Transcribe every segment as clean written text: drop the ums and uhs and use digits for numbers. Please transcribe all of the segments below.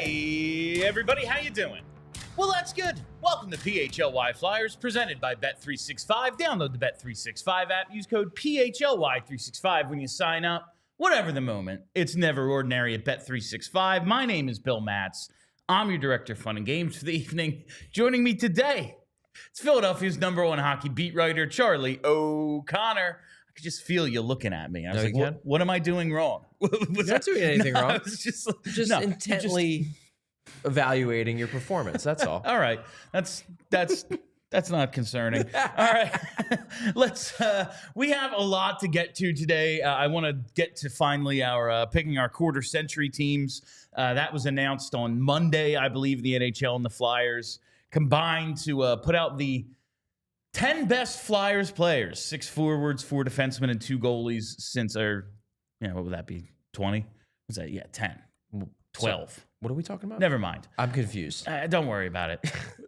Hey, everybody, how you doing? Well, that's good. Welcome to PHLY Flyers, presented by Bet365. Download the Bet365 app. Use code PHLY365 when you sign up. Whatever the moment, it's never ordinary at Bet365. My name is Bill Matz. I'm your director of fun and games for the evening. Joining me today, it's Philadelphia's #1 hockey beat writer, Charlie O'Connor. I could just feel you looking at me. I was like, what am I doing wrong? You're not doing anything wrong. I was just intently evaluating your performance. That's all. All right. That's not concerning. All right. We have a lot to get to today. I want to get to finally our picking our quarter century teams. That was announced on Monday, I believe. The NHL and the Flyers combined to put out the 10 best Flyers players, 6 forwards, 4 defensemen, and 2 goalies since what would that be? 20? What's that? Yeah, 10. 12. So, what are we talking about? Never mind. I'm confused. Don't worry about it.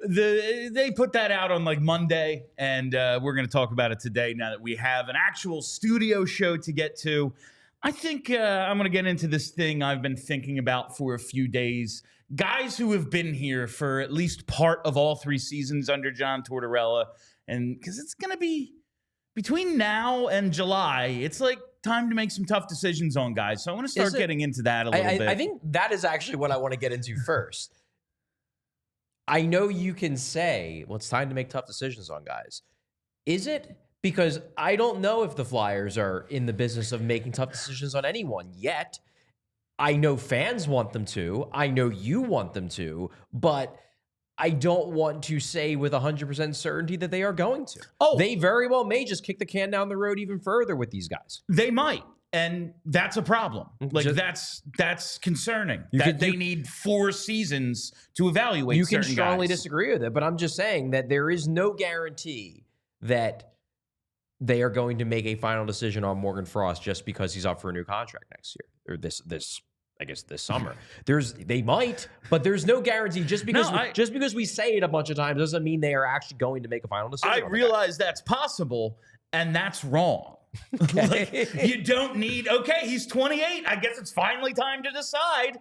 They put that out on like Monday, and we're going to talk about it today now that we have an actual studio show to get to. I think I'm going to get into this thing I've been thinking about for a few days. Guys who have been here for at least part of all 3 seasons under John Tortorella. And because it's going to be between now and July, it's like time to make some tough decisions on guys. So I want to start getting into that a little bit. I think that is actually what I want to get into first. I know you can say, well, it's time to make tough decisions on guys. Is it? Because I don't know if the Flyers are in the business of making tough decisions on anyone yet. I know fans want them to. I know you want them to. But I don't want to say with 100% certainty that they are going to. Oh, they very well may just kick the can down the road even further with these guys. They might, and that's a problem. Like that's concerning. They need 4 seasons to evaluate. You can strongly guys. Disagree with it, but I'm just saying that there is no guarantee that they are going to make a final decision on Morgan Frost just because he's up for a new contract next year or this summer. They might, but there's no guarantee. Just because we say it a bunch of times doesn't mean they are actually going to make a final decision. I realize that's possible, and that's wrong. Okay. You don't need, he's 28. I guess it's finally time to decide.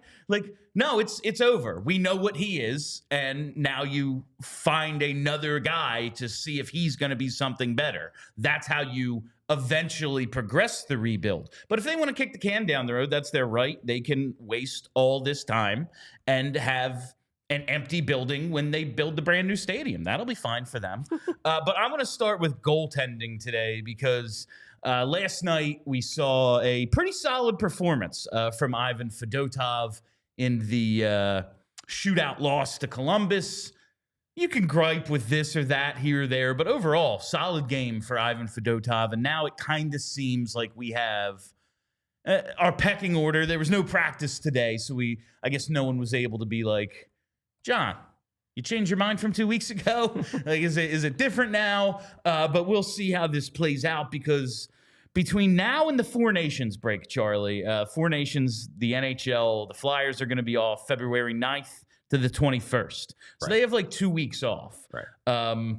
No, it's over. We know what he is, and now you find another guy to see if he's going to be something better. That's how you eventually progress the rebuild. But if they want to kick the can down the road, that's their right. They can waste all this time and have an empty building when they build the brand new stadium. That'll be fine for them. But I'm going to start with goaltending today because last night we saw a pretty solid performance from Ivan Fedotov in the shootout loss to Columbus. You can gripe with this or that here or there, but overall, solid game for Ivan Fedotov. And now it kind of seems like we have our pecking order. There was no practice today, so I guess no one was able to be like, John, you changed your mind from 2 weeks ago? Is it different now? But we'll see how this plays out because between now and the 4 Nations break, Charlie, 4 Nations, the NHL, the Flyers are going to be off February 9th to the 21st. So they have like 2 weeks off. Right.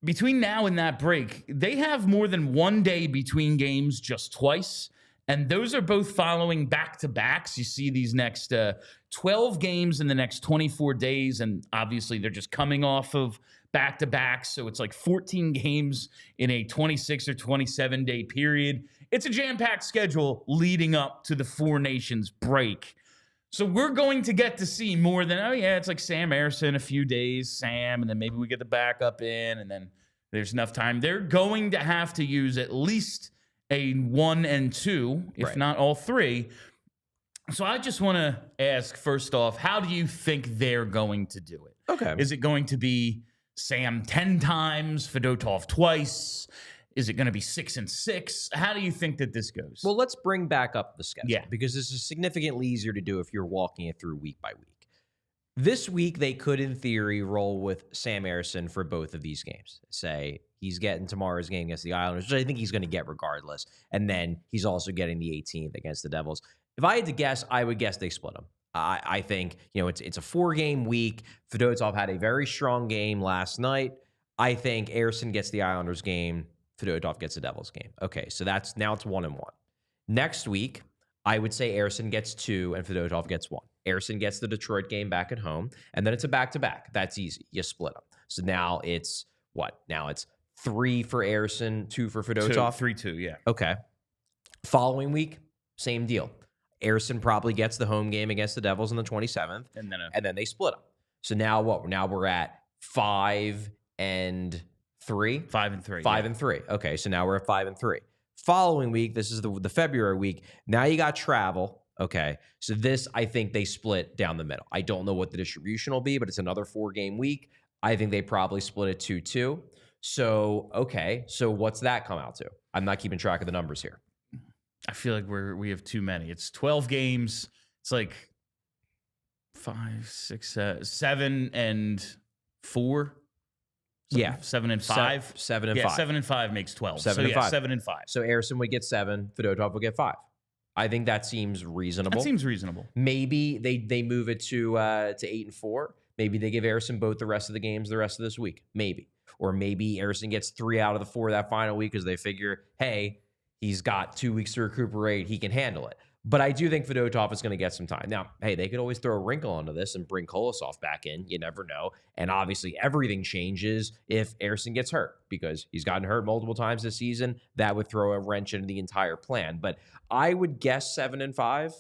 Between now and that break, they have more than 1 day between games just twice. And those are both following back-to-backs. You see these next 12 games in the next 24 days. And obviously they're just coming off of back-to-backs. So it's like 14 games in a 26 or 27-day period. It's a jam-packed schedule leading up to the 4 Nations break. So we're going to get to see more than, it's like Sam Ersson, a few days, Sam, and then maybe we get the backup in, and then there's enough time. They're going to have to use at least a 1 and 2, if not all 3. So I just want to ask, first off, how do you think they're going to do it? Okay. Is it going to be Sam 10 times, Fedotov twice? Is it going to be 6 and 6? How do you think that this goes? Well, let's bring back up the schedule because this is significantly easier to do if you're walking it through week by week. This week, they could, in theory, roll with Sam Ersson for both of these games. Say he's getting tomorrow's game against the Islanders, which I think he's going to get regardless. And then he's also getting the 18th against the Devils. If I had to guess, I would guess they split them. I think, it's a 4-game week. Fedotov had a very strong game last night. I think Ersson gets the Islanders game. Fedotov gets the Devils game. Okay, so now it's 1-1. Next week, I would say Ersson gets 2 and Fedotov gets 1. Ersson gets the Detroit game back at home, and then it's a back-to-back. That's easy. You split them. So now it's what? Now it's 3 for Ersson, 2 for Fedotov? 3-2, yeah. Okay. Following week, same deal. Ersson probably gets the home game against the Devils on the 27th, and then they split them. So now what? Now we're at 5 and 3? 5 and 3. 5 and 3. Okay, so now we're at 5 and 3. Following week, this is the February week. Now you got travel. Okay, so this, I think they split down the middle. I don't know what the distribution will be, but it's another 4-game week. I think they probably split it 2-2. So, okay, so what's that come out to? I'm not keeping track of the numbers here. I feel like we have too many. It's 12 games. It's like 5, 6, 7 and 4. Yeah, 7 and 5. 7 and 5. 7 and 5 makes 12. 7 and 5. 7 and 5. So Ersson would get 7. Fedotov would get 5. I think that seems reasonable. That seems reasonable. Maybe they move it to 8 and 4. Maybe they give Ersson both the rest of the games the rest of this week. Maybe. Or maybe Ersson gets 3 out of the 4 that final week because they figure, hey, he's got 2 weeks to recuperate. He can handle it. But I do think Fedotov is going to get some time. Now, hey, they could always throw a wrinkle onto this and bring Kolosov back in. You never know. And obviously, everything changes if Ersson gets hurt because he's gotten hurt multiple times this season. That would throw a wrench into the entire plan. But I would guess 7 and 5,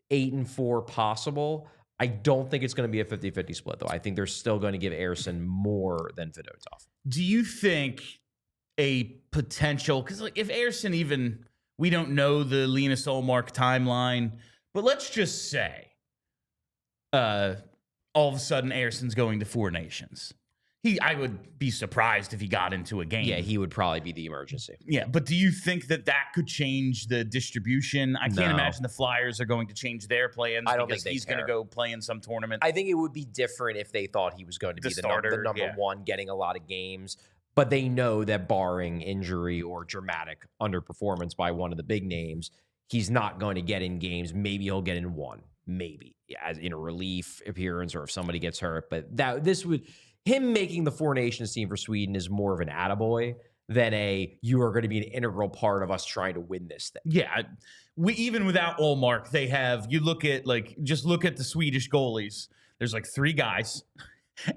8 and 4 possible. I don't think it's going to be a 50-50 split, though. I think they're still going to give Ersson more than Fedotov. Do you think a potential, because like if Ersson even, we don't know the Linus Ullmark timeline, but let's just say all of a sudden Ersson's going to 4 Nations. I would be surprised if he got into a game. Yeah, he would probably be the emergency. Yeah, but do you think that could change the distribution? I can't imagine the Flyers are going to change their plans because he's going to go play in some tournament. I think it would be different if they thought he was going to be the number 1, getting a lot of games. But they know that barring injury or dramatic underperformance by one of the big names, he's not going to get in games. Maybe he'll get in 1, maybe as in a relief appearance or if somebody gets hurt. But him making the 4 Nations team for Sweden is more of an attaboy than you are going to be an integral part of us trying to win this thing. Yeah. Even without Ullmark, they have, just look at the Swedish goalies. There's 3 guys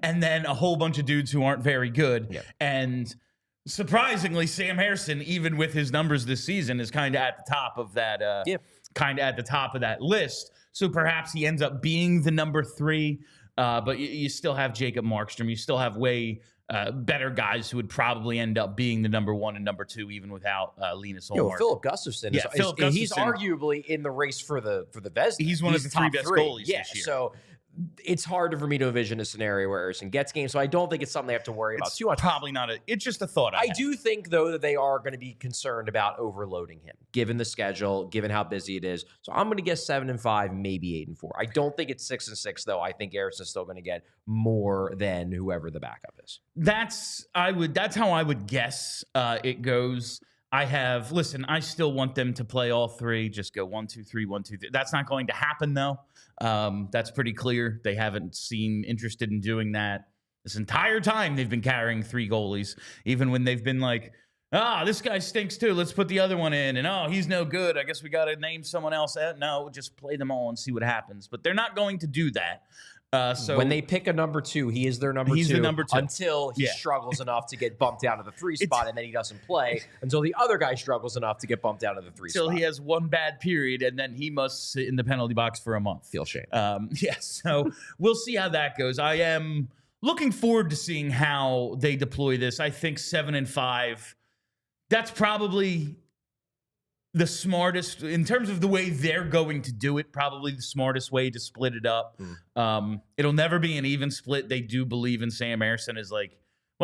and then a whole bunch of dudes who aren't very good. Yeah. And surprisingly, Sam Ersson, even with his numbers this season, is kind of at the top of that, list. So perhaps he ends up being the number 3. But you still have Jacob Markstrom. You still have way better guys who would probably end up being the number 1 and number 2, even without Linus Ullmark. Philip Gustafsson. He's arguably in the race for the Vezina. He's one of the 3 best goalies this year. So it's hard for me to envision a scenario where Ersson gets games. So I don't think it's something they have to worry about too much. Probably not. It's just a thought. I do think, though, that they are going to be concerned about overloading him, given the schedule, given how busy it is. So I'm going to guess 7 and 5, maybe 8 and 4. I don't think it's 6 and 6, though. I think Ersson's still going to get more than whoever the backup is. That's how I would guess it goes. I still want them to play all 3. Just go 1, 2, 3, 1, 2, 3. That's not going to happen, though. That's pretty clear. They haven't seemed interested in doing that this entire time. They've been carrying 3 goalies, even when they've been like, this guy stinks too. Let's put the other one in. And he's no good. I guess we got to name someone else. No, just play them all and see what happens. But they're not going to do that. So when they pick a number 2, he is their number 2. He's the number 2 until he struggles enough to get bumped down to the 3 spot, and then he doesn't play until the other guy struggles enough to get bumped down to the 3 spot. Until he has one bad period, and then he must sit in the penalty box for a month. Feel shame. So we'll see how that goes. I am looking forward to seeing how they deploy this. I think 7 and 5. That's probably the smartest in terms of the way they're going to do it, probably the smartest way to split it up. It'll never be an even split. They do believe in Sam Ersson as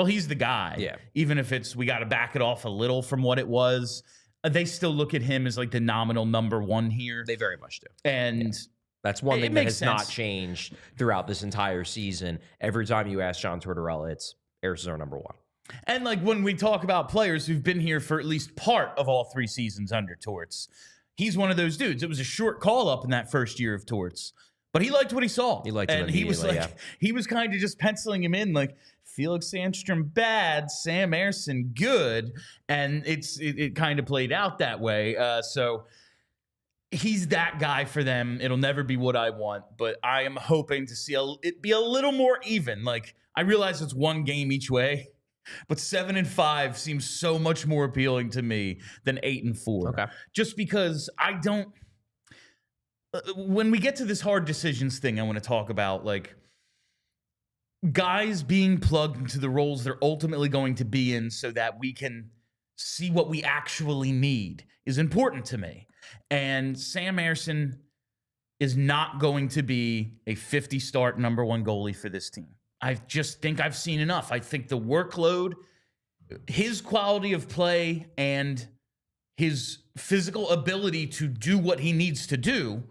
he's the guy. Yeah. Even if we got to back it off a little from what it was, they still look at him as the nominal number 1 here. They very much do. And that's one thing that has not changed throughout this entire season. Every time you ask John Tortorella, it's Ersson's our number 1. And when we talk about players who've been here for at least part of all 3 seasons under Torts, he's one of those dudes. It was a short call up in that first year of Torts, but he liked what he saw. He liked him immediately. He was kind of just penciling him in Felix Sandstrom bad, Sam Ersson good, and it kind of played out that way. So he's that guy for them. It'll never be what I want, but I am hoping to see it be a little more even. Like, I realize it's one game each way, but 7-5 seems so much more appealing to me than 8-4. Okay. Just because I don't. When we get to this hard decisions thing, I want to talk about like guys being plugged into the roles they're ultimately going to be in, so that we can see what we actually need is important to me. And Sam Ersson is not going to be a 50 start number one goalie for this team. I just think I've seen enough. I think the workload, his quality of play, and his physical ability to do what he needs to do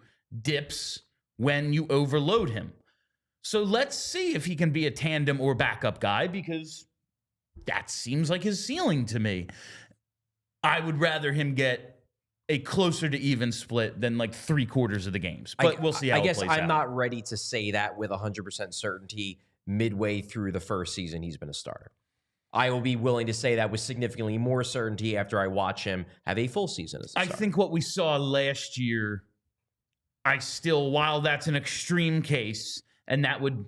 dips when you overload him. So let's see if he can be a tandem or backup guy, because that seems like his ceiling to me. I would rather him get a closer to even split than like 3/4 of the games, but we'll see how it plays out. I guess I'm not ready to say that with 100% certainty midway through the first season he's been a starter. I will be willing to say that with significantly more certainty after I watch him have a full season as a starter. I think what we saw last year, while that's an extreme case, and that would,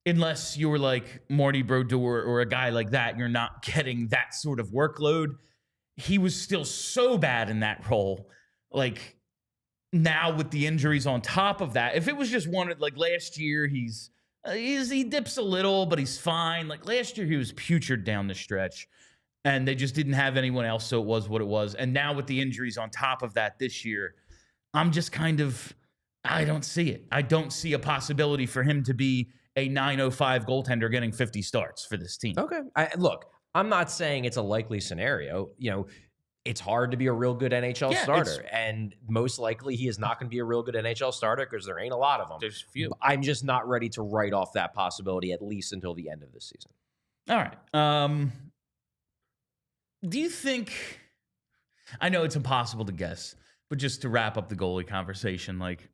unless you're like Marty Brodeur or a guy like that, you're not getting that sort of workload. He was still so bad in that role. Like, now with the injuries on top of that, if it was just one, like last year, he dips a little, but he's fine. Like last year, he was putrid down the stretch, and they just didn't have anyone else, so it was what it was. And now with the injuries on top of that this year, I'm just kind of, I don't see it. I don't see a possibility for him to be a 905 goaltender getting 50 starts for this team. Okay. Look, I'm not saying it's a likely scenario. You know, it's hard to be a real good NHL starter, and most likely he is not going to be a real good NHL starter because there ain't a lot of them. There's few. I'm just not ready to write off that possibility, at least until the end of this season. All right. Do you think, I know it's impossible to guess, but just to wrap up the goalie conversation, like,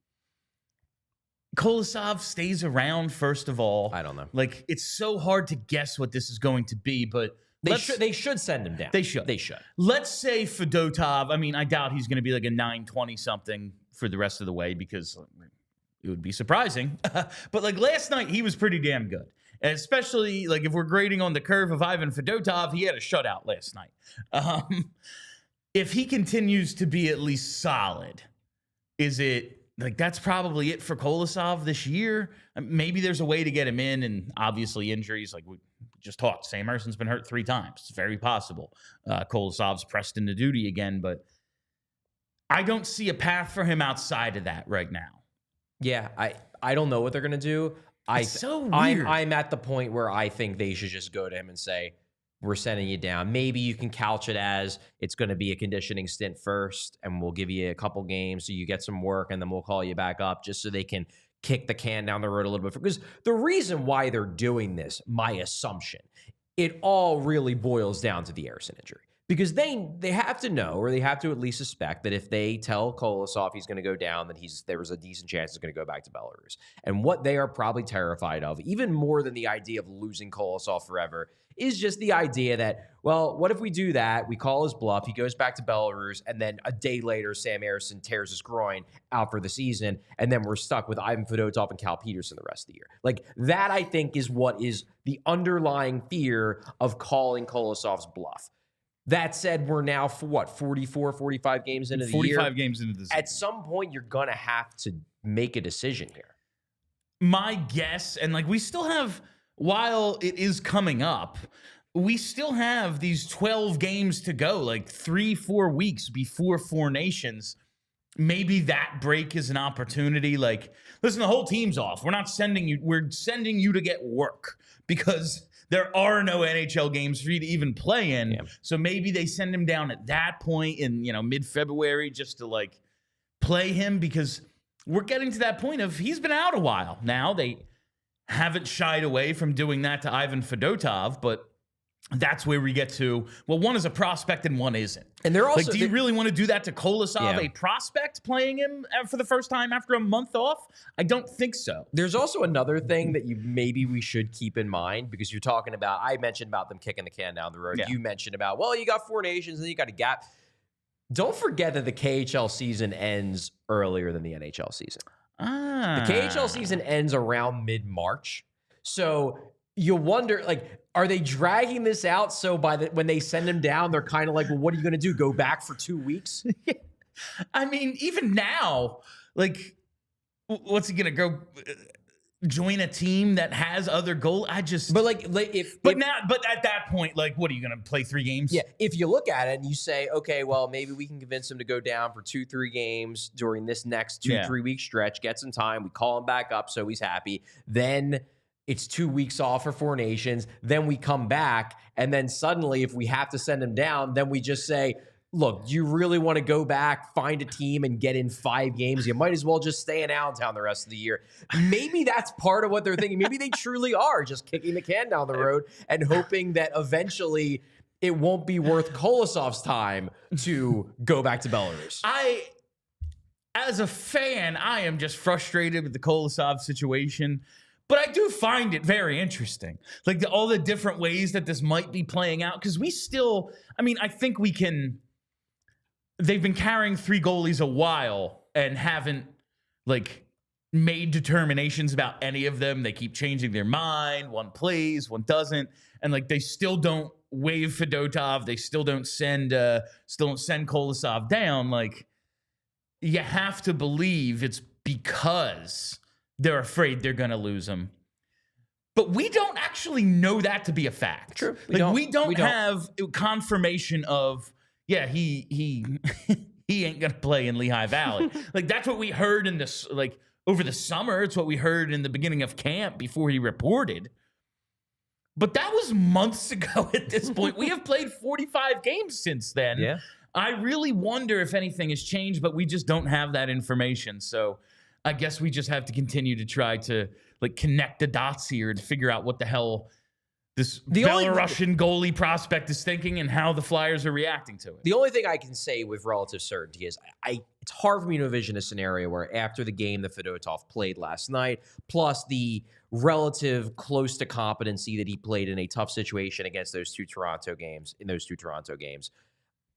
Kolosov stays around, first of all? I don't know. Like, it's so hard to guess what this is going to be, but they should send him down. They should. Let's say Fedotov, I mean, I doubt he's going to be like a 920-something for the rest of the way, because it would be surprising. But like last night, he was pretty damn good. And especially like if we're grading on the curve of Ivan Fedotov, he had a shutout last night. If he continues to be at least solid, is it like that's probably it for Kolosov this year? Maybe there's a way to get him in, and obviously injuries, like we just talked. Sam Ersson's been hurt 3 times. It's very possible. Kolosov's pressed into duty again, but I don't see a path for him outside of that right now. Yeah, I don't know what they're going to do. It's so weird. I'm at the point where I think they should just go to him and say, we're sending you down. Maybe you can couch it as it's going to be a conditioning stint first, and we'll give you a couple games so you get some work, and then we'll call you back up just so they can kick the can down the road a little bit. Because the reason why they're doing this, my assumption, it all really boils down to the Ersson injury. Because they have to know, or they have to at least suspect, that if they tell Kolosov he's going to go down, that there was a decent chance he's going to go back to Belarus. And what they are probably terrified of, even more than the idea of losing Kolosov forever, is just the idea that, well, what if we do that? We call his bluff. He goes back to Belarus, and then a day later, Sam Ersson tears his groin out for the season, and then we're stuck with Ivan Fedotov and Cal Peterson the rest of the year. Like, that, I think, is what is the underlying fear of calling Kolosov's bluff. That said, we're now, 44, 45 games into the year. 45 games into the season. At some point, you're going to have to make a decision here. My guess, and like we still have, while it is coming up, we still have these 12 games to go, like 3-4 weeks before Four Nations. Maybe that break is an opportunity. Like, listen, the whole team's off. We're sending you to get work, because there are no NHL games for you to even play in. Yeah. So maybe they send him down at that point in, mid-February, just to like play him, because we're getting to that point of he's been out a while now. They haven't shied away from doing that to Ivan Fedotov, but that's where we get to, well, one is a prospect and one isn't. And they're also, like, do you really want to do that to Kolosov, a prospect, playing him for the first time after a month off? I don't think so. There's also another thing that maybe we should keep in mind, because you're talking about, I mentioned about them kicking the can down the road. Yeah. You mentioned about, well, you got Four Nations and you got a gap. Don't forget that the KHL season ends earlier than the NHL season. The KHL season ends around mid-March. So you wonder, like, are they dragging this out so when they send him down, they're kind of like, well, what are you going to do? Go back for 2 weeks? I mean, even now, like, what's he going to go join a team that has other goals? But at that point, like, what are you going to play 3 games? Yeah, if you look at it and you say, okay, well, maybe we can convince him to go down for 2-3 games during this next 2-3 week stretch, get some time, we call him back up so he's happy. Then it's 2 weeks off for 4 Nations. Then we come back, and then suddenly, if we have to send him down, then we just say, look, do you really want to go back, find a team, and get in 5 games? You might as well just stay in Allentown the rest of the year. Maybe that's part of what they're thinking. Maybe they truly are just kicking the can down the road and hoping that eventually it won't be worth Kolosov's time to go back to Belarus. As a fan, I am just frustrated with the Kolosov situation. But I do find it very interesting, like all the different ways that this might be playing out. Because I think we can. They've been carrying 3 goalies a while and haven't like made determinations about any of them. They keep changing their mind. One plays, one doesn't, and like they still don't waive Fedotov. They still don't send Kolosov down. Like, you have to believe it's because they're afraid they're going to lose him. But we don't actually know that to be a fact. True. We don't have confirmation of, yeah, he ain't going to play in Lehigh Valley. Like, that's what we heard in this, like, over the summer. It's what we heard in the beginning of camp before he reported. But that was months ago at this point. We have played 45 games since then. Yeah. I really wonder if anything has changed, but we just don't have that information. So I guess we just have to continue to try to like connect the dots here to figure out what the hell this Belarusian goalie prospect is thinking and how the Flyers are reacting to it. The only thing I can say with relative certainty is it's hard for me to envision a scenario where after the game that Fedotov played last night, plus the relative close to competency that he played in a tough situation against those two Toronto games,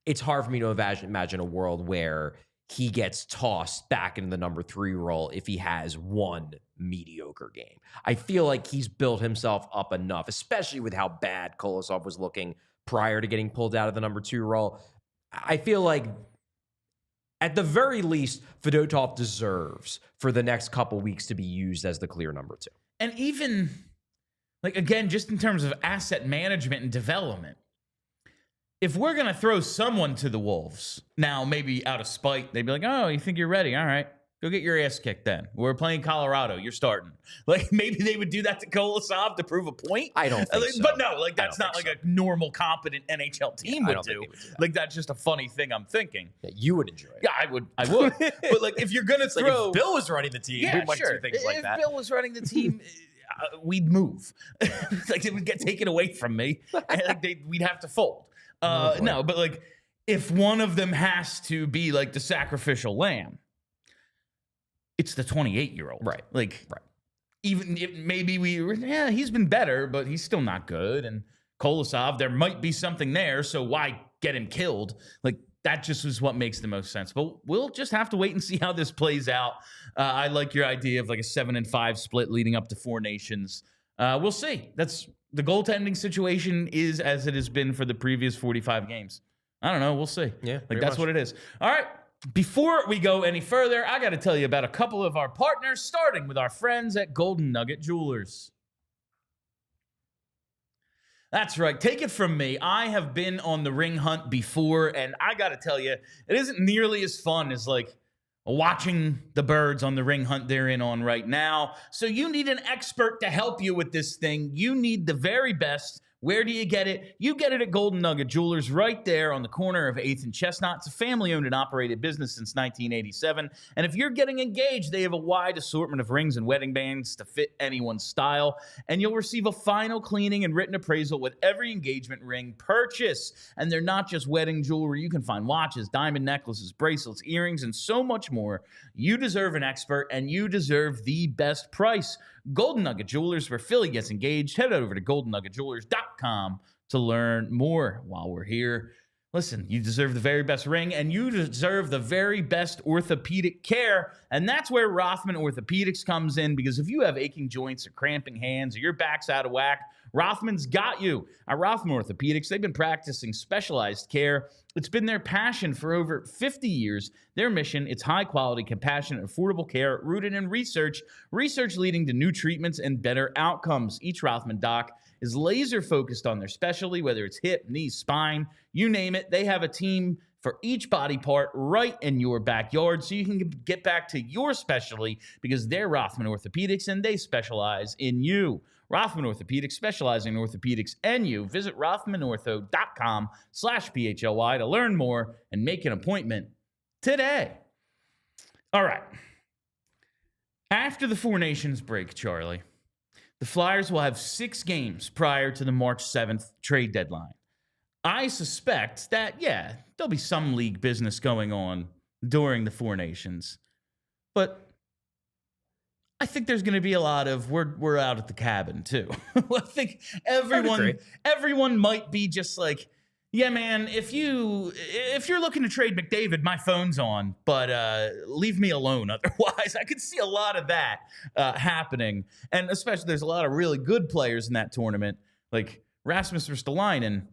it's hard for me to imagine a world where he gets tossed back into the number 3 role if he has one mediocre game. I feel like he's built himself up enough, especially with how bad Kolosov was looking prior to getting pulled out of the number 2 role. I feel like at the very least, Fedotov deserves for the next couple weeks to be used as the clear number 2. And even, like, again, just in terms of asset management and development, if we're going to throw someone to the Wolves, now maybe out of spite, they'd be like, oh, you think you're ready? All right, go get your ass kicked then. We're playing Colorado. You're starting. Like, maybe they would do that to Kolosov to prove a point. I don't think so. But no, like, that's not like a normal, competent NHL team would do. Like, that's just a funny thing I'm thinking. Yeah, you would enjoy it. Yeah, I would. But, like, if you're going to throw... Like if Bill was running the team, we might do things like that. If Bill was running the team... we'd move. Like, it would get taken away from me. And, like, we'd have to fold. No, but like if one of them has to be like the sacrificial lamb, it's the 28-year-old. Right. Like, right. Even if maybe he's been better, but he's still not good. And Kolosov, there might be something there. So why get him killed? Like, that just is what makes the most sense. But we'll just have to wait and see how this plays out. I like your idea of like a 7-5 split leading up to 4 Nations. We'll see. The goaltending situation is as it has been for the previous 45 games. I don't know. We'll see. Yeah, like that's what it is. All right. Before we go any further, I got to tell you about a couple of our partners, starting with our friends at Golden Nugget Jewelers. That's right. Take it from me. I have been on the ring hunt before, and I got to tell you, it isn't nearly as fun as like watching the birds on the ring hunt they're in on right now. So you need an expert to help you with this thing. You need the very best. Where do you get it? You get it at Golden Nugget Jewelers right there on the corner of 8th and Chestnut. It's a family-owned and operated business since 1987. And if you're getting engaged, they have a wide assortment of rings and wedding bands to fit anyone's style. And you'll receive a final cleaning and written appraisal with every engagement ring purchase. And they're not just wedding jewelry. You can find watches, diamond necklaces, bracelets, earrings, and so much more. You deserve an expert, and you deserve the best price. Golden Nugget Jewelers, where Philly gets engaged. Head over to goldennuggetjewelers.com to learn more. While we're here, Listen, you deserve the very best ring, and you deserve the very best orthopedic care. And that's where Rothman Orthopedics comes in, because if you have aching joints or cramping hands or your back's out of whack, Rothman's got you. At Rothman Orthopedics, they've been practicing specialized care. It's been their passion for over 50 years. Their mission, it's high-quality, compassionate, affordable care rooted in research leading to new treatments and better outcomes. Each Rothman doc is laser focused on their specialty, whether it's hip, knee, spine, you name it. They have a team for each body part right in your backyard so you can get back to your specialty, because they're Rothman Orthopedics and they specialize in you. Rothman Orthopedics, specializing in orthopedics and you. Visit rothmanortho.com/PHLY to learn more and make an appointment today. All right. After the Four Nations break, Charlie, the Flyers will have 6 games prior to the March 7th trade deadline. I suspect that, yeah, there'll be some league business going on during the Four Nations. But I think there's going to be a lot of we're out at the cabin too. I think everyone might be just like, yeah, man, if you're looking to trade McDavid, my phone's on, but leave me alone otherwise. I could see a lot of that happening. And especially there's a lot of really good players in that tournament, like Rasmus Ristolainen.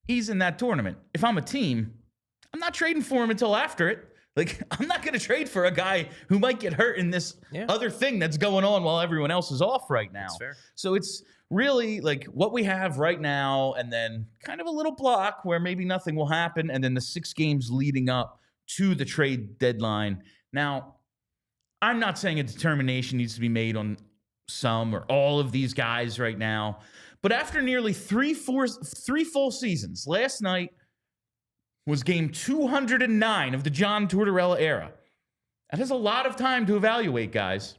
He's in that tournament. If I'm a team, I'm not trading for him until after it. Like, I'm not going to trade for a guy who might get hurt in this other thing that's going on while everyone else is off right now. That's fair. So it's really like what we have right now, and then kind of a little block where maybe nothing will happen, and then the 6 games leading up to the trade deadline. Now, I'm not saying a determination needs to be made on some or all of these guys right now, but after nearly three full seasons, last night was game 209 of the John Tortorella era. That is a lot of time to evaluate, guys.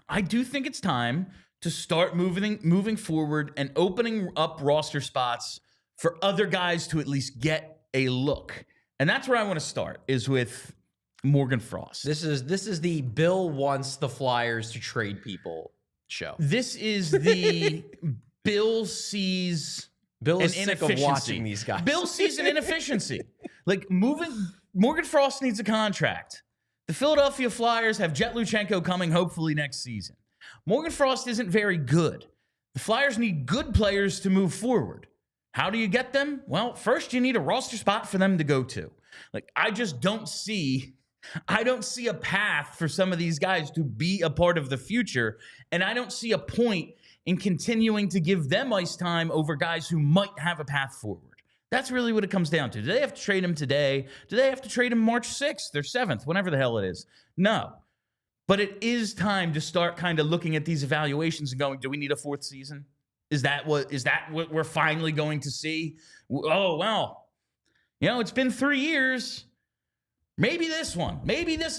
I do think it's time to start moving forward and opening up roster spots for other guys to at least get a look. And that's where I want to start, is with Morgan Frost. This is the Bill wants the Flyers to trade people show. This is the Bill sees Bill is sick of watching these guys. Bill sees an inefficiency. Like, Morgan Frost needs a contract. The Philadelphia Flyers have Jet Luchenko coming hopefully next season. Morgan Frost isn't very good. The Flyers need good players to move forward. How do you get them? Well, first you need a roster spot for them to go to. Like, I don't see a path for some of these guys to be a part of the future, and I don't see a point in continuing to give them ice time over guys who might have a path forward. That's really what it comes down to. Do they have to trade him today? Do they have to trade him March 6th or 7th, whenever the hell it is? No. But it is time to start kind of looking at these evaluations and going, do we need a 4th season? Is that what we're finally going to see? Oh, well, it's been 3 years. Maybe this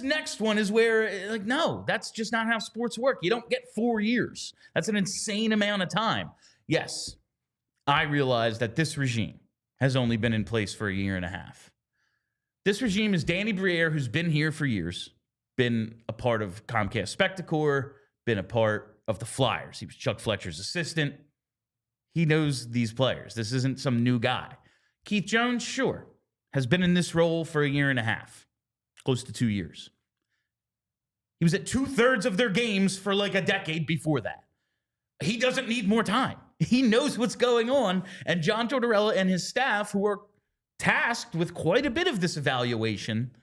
next one is where, like, no, that's just not how sports work. You don't get 4 years. That's an insane amount of time. Yes, I realize that this regime has only been in place for a year and a half. This regime is Danny Briere, who's been here for years, been a part of Comcast Spectacor, been a part of the Flyers. He was Chuck Fletcher's assistant. He knows these players. This isn't some new guy. Keith Jones, sure, has been in this role for a year and a half, close to 2 years. He was at 2/3 of their games for like a decade before that. He doesn't need more time. He knows what's going on. And John Tortorella and his staff, who are tasked with quite a bit of this evaluation,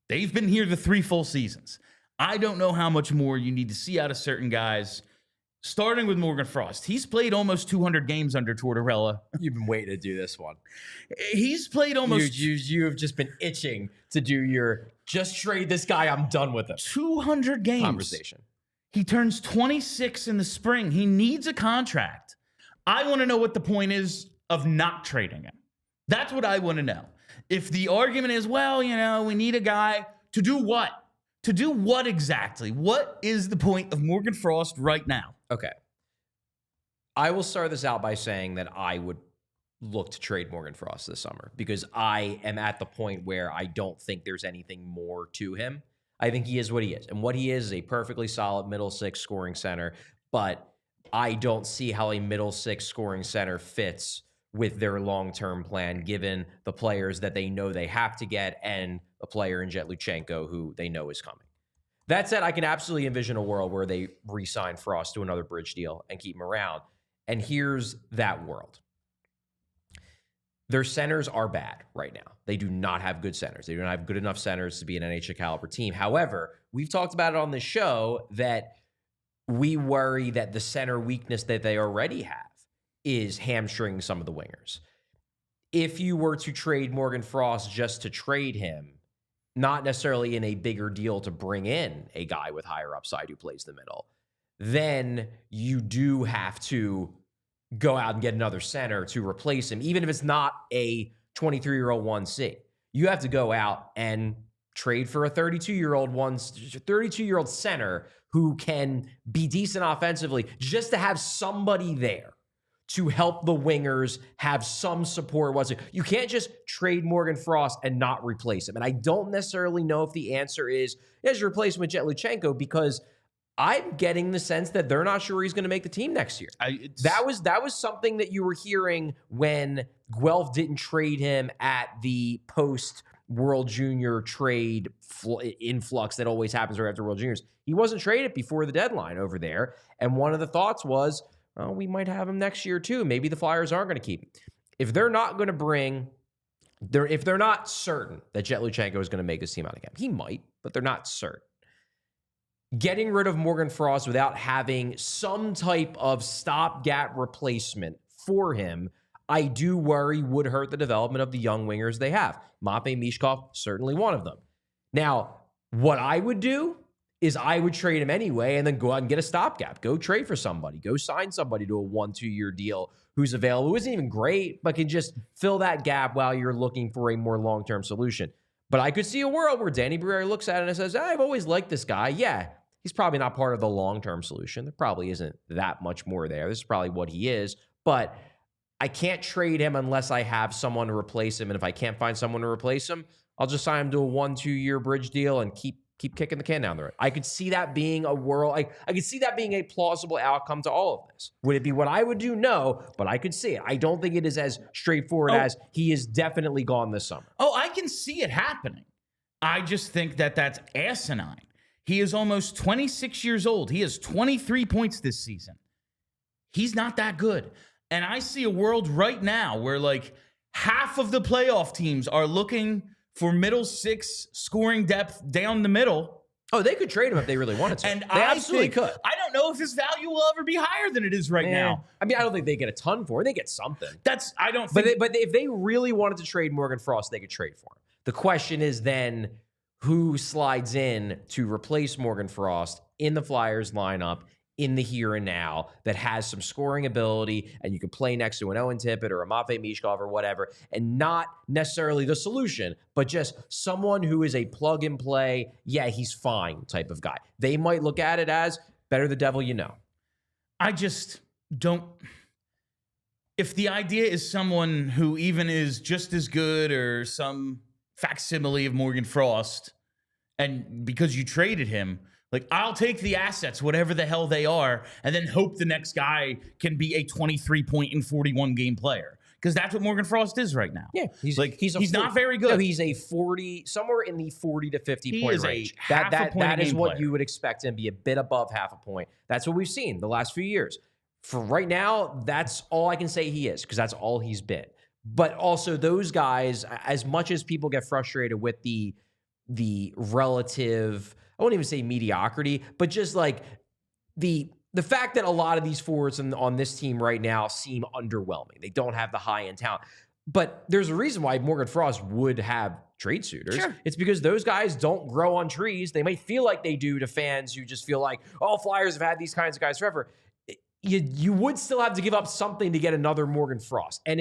they've been here the 3 full seasons. I don't know how much more you need to see out of certain guys, starting with Morgan Frost. He's played almost 200 games under Tortorella. You've been waiting to do this one. He's played almost... You have just been itching to do your, just trade this guy, I'm done with him 200 games. Conversation. He turns 26 in the spring. He needs a contract. I want to know what the point is of not trading him. That's what I want to know. If the argument is, well, we need a guy to do what? To do what exactly? What is the point of Morgan Frost right now? Okay. I will start this out by saying that I would look to trade Morgan Frost this summer, because I am at the point where I don't think there's anything more to him. I think he is what he is. And what he is a perfectly solid middle 6 scoring center, but I don't see how a middle 6 scoring center fits with their long-term plan, given the players that they know they have to get and a player in Luchenko who they know is coming. That said, I can absolutely envision a world where they re-sign Frost to another bridge deal and keep him around. And here's that world. Their centers are bad right now. They do not have good centers. They don't have good enough centers to be an NHL caliber team. However, we've talked about it on the show that we worry that the center weakness that they already have is hamstringing some of the wingers. If you were to trade Morgan Frost just to trade him, not necessarily in a bigger deal to bring in a guy with higher upside who plays the middle, then you do have to go out and get another center to replace him, even if it's not a 23-year-old 1C. You have to go out and trade for a 32-year-old center who can be decent offensively, just to have somebody there to help the wingers have some support. You can't just trade Morgan Frost and not replace him. And I don't necessarily know if the answer is his replacement with Luchenko, because I'm getting the sense that they're not sure he's going to make the team next year. That was something that you were hearing when Guelph didn't trade him at the post-World Junior trade influx that always happens right after World Juniors. He wasn't traded before the deadline over there. And one of the thoughts was, oh, we might have him next year too. Maybe the Flyers aren't going to keep him. If they're not going to if they're not certain that Luchenko is going to make his team out again, he might, but they're not certain. Getting rid of Morgan Frost without having some type of stopgap replacement for him, I do worry would hurt the development of the young wingers they have. Michkov, certainly one of them. Now, what I would do is I would trade him anyway and then go out and get a stopgap. Go trade for somebody. Go sign somebody to a 1-2 year deal who's available, who isn't even great, but can just fill that gap while you're looking for a more long-term solution. But I could see a world where Danny Briere looks at it and says, I've always liked this guy. Yeah, he's probably not part of the long-term solution. There probably isn't that much more there. This is probably what he is. But I can't trade him unless I have someone to replace him. And if I can't find someone to replace him, I'll just sign him to a 1-2 year bridge deal and keep kicking the can down the road. I could see that being a world. I could see that being a plausible outcome to all of this. Would it be what I would do? No, but I could see it. I don't think it is as straightforward as he is definitely gone this summer. Oh, I can see it happening. I just think that that's asinine. He is almost 26 years old. He has 23 points this season. He's not that good. And I see a world right now where like half of the playoff teams are looking for middle six scoring depth down the middle. Oh, they could trade him if they really wanted to. And they absolutely could. I don't know if his value will ever be higher than it is right now. I mean, I don't think they get a ton for it. They get something. But if they really wanted to trade Morgan Frost, they could trade for him. The question is then who slides in to replace Morgan Frost in the Flyers lineup in the here and now that has some scoring ability, and you can play next to an Owen Tippett or a Matvei Michkov or whatever, and not necessarily the solution, but just someone who is a plug-and-play, yeah, he's fine type of guy. They might look at it as better the devil you know. I just don't... If the idea is someone who even is just as good or some facsimile of Morgan Frost, and because you traded him... Like, I'll take the assets, whatever the hell they are, and then hope the next guy can be a 23-point in 41-game player. Because that's what Morgan Frost is right now. Yeah, he's not very good. No, he's a 40, somewhere in the 40 to 50 point range. That is what you would expect him to be, a bit above half a point. That's what we've seen the last few years. For right now, that's all I can say he is, because that's all he's been. But also, those guys, as much as people get frustrated with the relative, I won't even say mediocrity, but just like the fact that a lot of these forwards on this team right now seem underwhelming. They don't have the high-end talent. But there's a reason why Morgan Frost would have trade suitors. Sure. It's because those guys don't grow on trees. They might feel like they do to fans who just feel like, oh, Flyers have had these kinds of guys forever. You would still have to give up something to get another Morgan Frost. And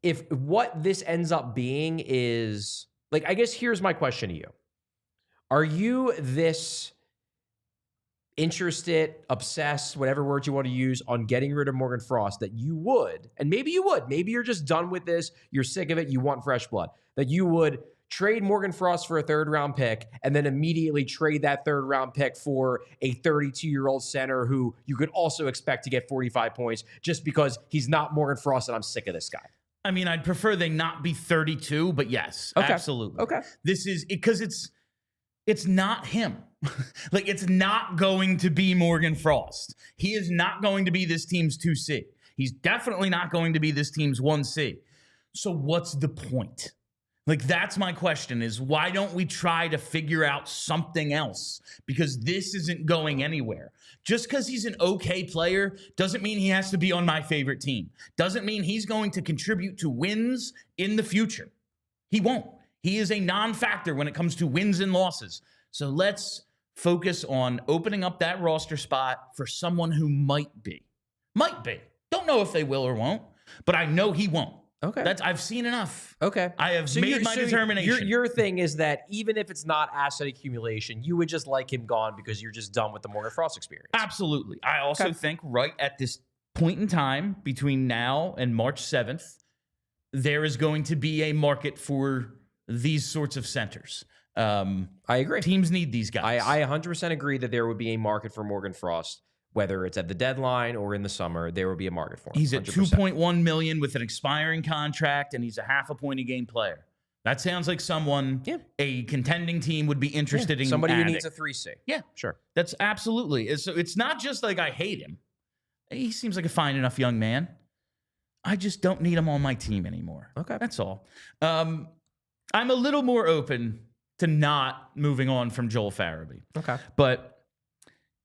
if what this ends up being is, like, I guess here's my question to you. Are you this interested, obsessed, whatever word you want to use, on getting rid of Morgan Frost that you would, and maybe you would, maybe you're just done with this, you're sick of it, you want fresh blood, that you would trade Morgan Frost for a 3rd-round pick and then immediately trade that 3rd-round pick for a 32-year-old center who you could also expect to get 45 points just because he's not Morgan Frost and I'm sick of this guy. I mean, I'd prefer they not be 32, but yes, absolutely. Okay. This is because it's not him. Like, it's not going to be Morgan Frost. He is not going to be this team's 2C. He's definitely not going to be this team's 1C. So what's the point? Like, that's my question, is why don't we try to figure out something else? Because this isn't going anywhere. Just because he's an okay player doesn't mean he has to be on my favorite team. Doesn't mean he's going to contribute to wins in the future. He won't. He is a non-factor when it comes to wins and losses. So let's focus on opening up that roster spot for someone who might be. Might be. Don't know if they will or won't, but I know he won't. Okay. I've seen enough. Okay. I have made my determination. Your thing is that even if it's not asset accumulation, you would just like him gone because you're just done with the Morgan Frost experience. Absolutely. I also think right at this point in time, between now and March 7th, there is going to be a market for these sorts of centers. I agree. Teams need these guys. I 100% agree that there would be a market for Morgan Frost. Whether it's at the deadline or in the summer, there will be a market for him. He's at $2.1 million with an expiring contract, and he's a half a point a game player. That sounds like someone a contending team would be interested in. Somebody adding. who needs a 3C. Yeah, sure. That's absolutely. So it's not just like I hate him. He seems like a fine enough young man. I just don't need him on my team anymore. Okay, that's all. I'm a little more open to not moving on from Joel Farabee. Okay, but.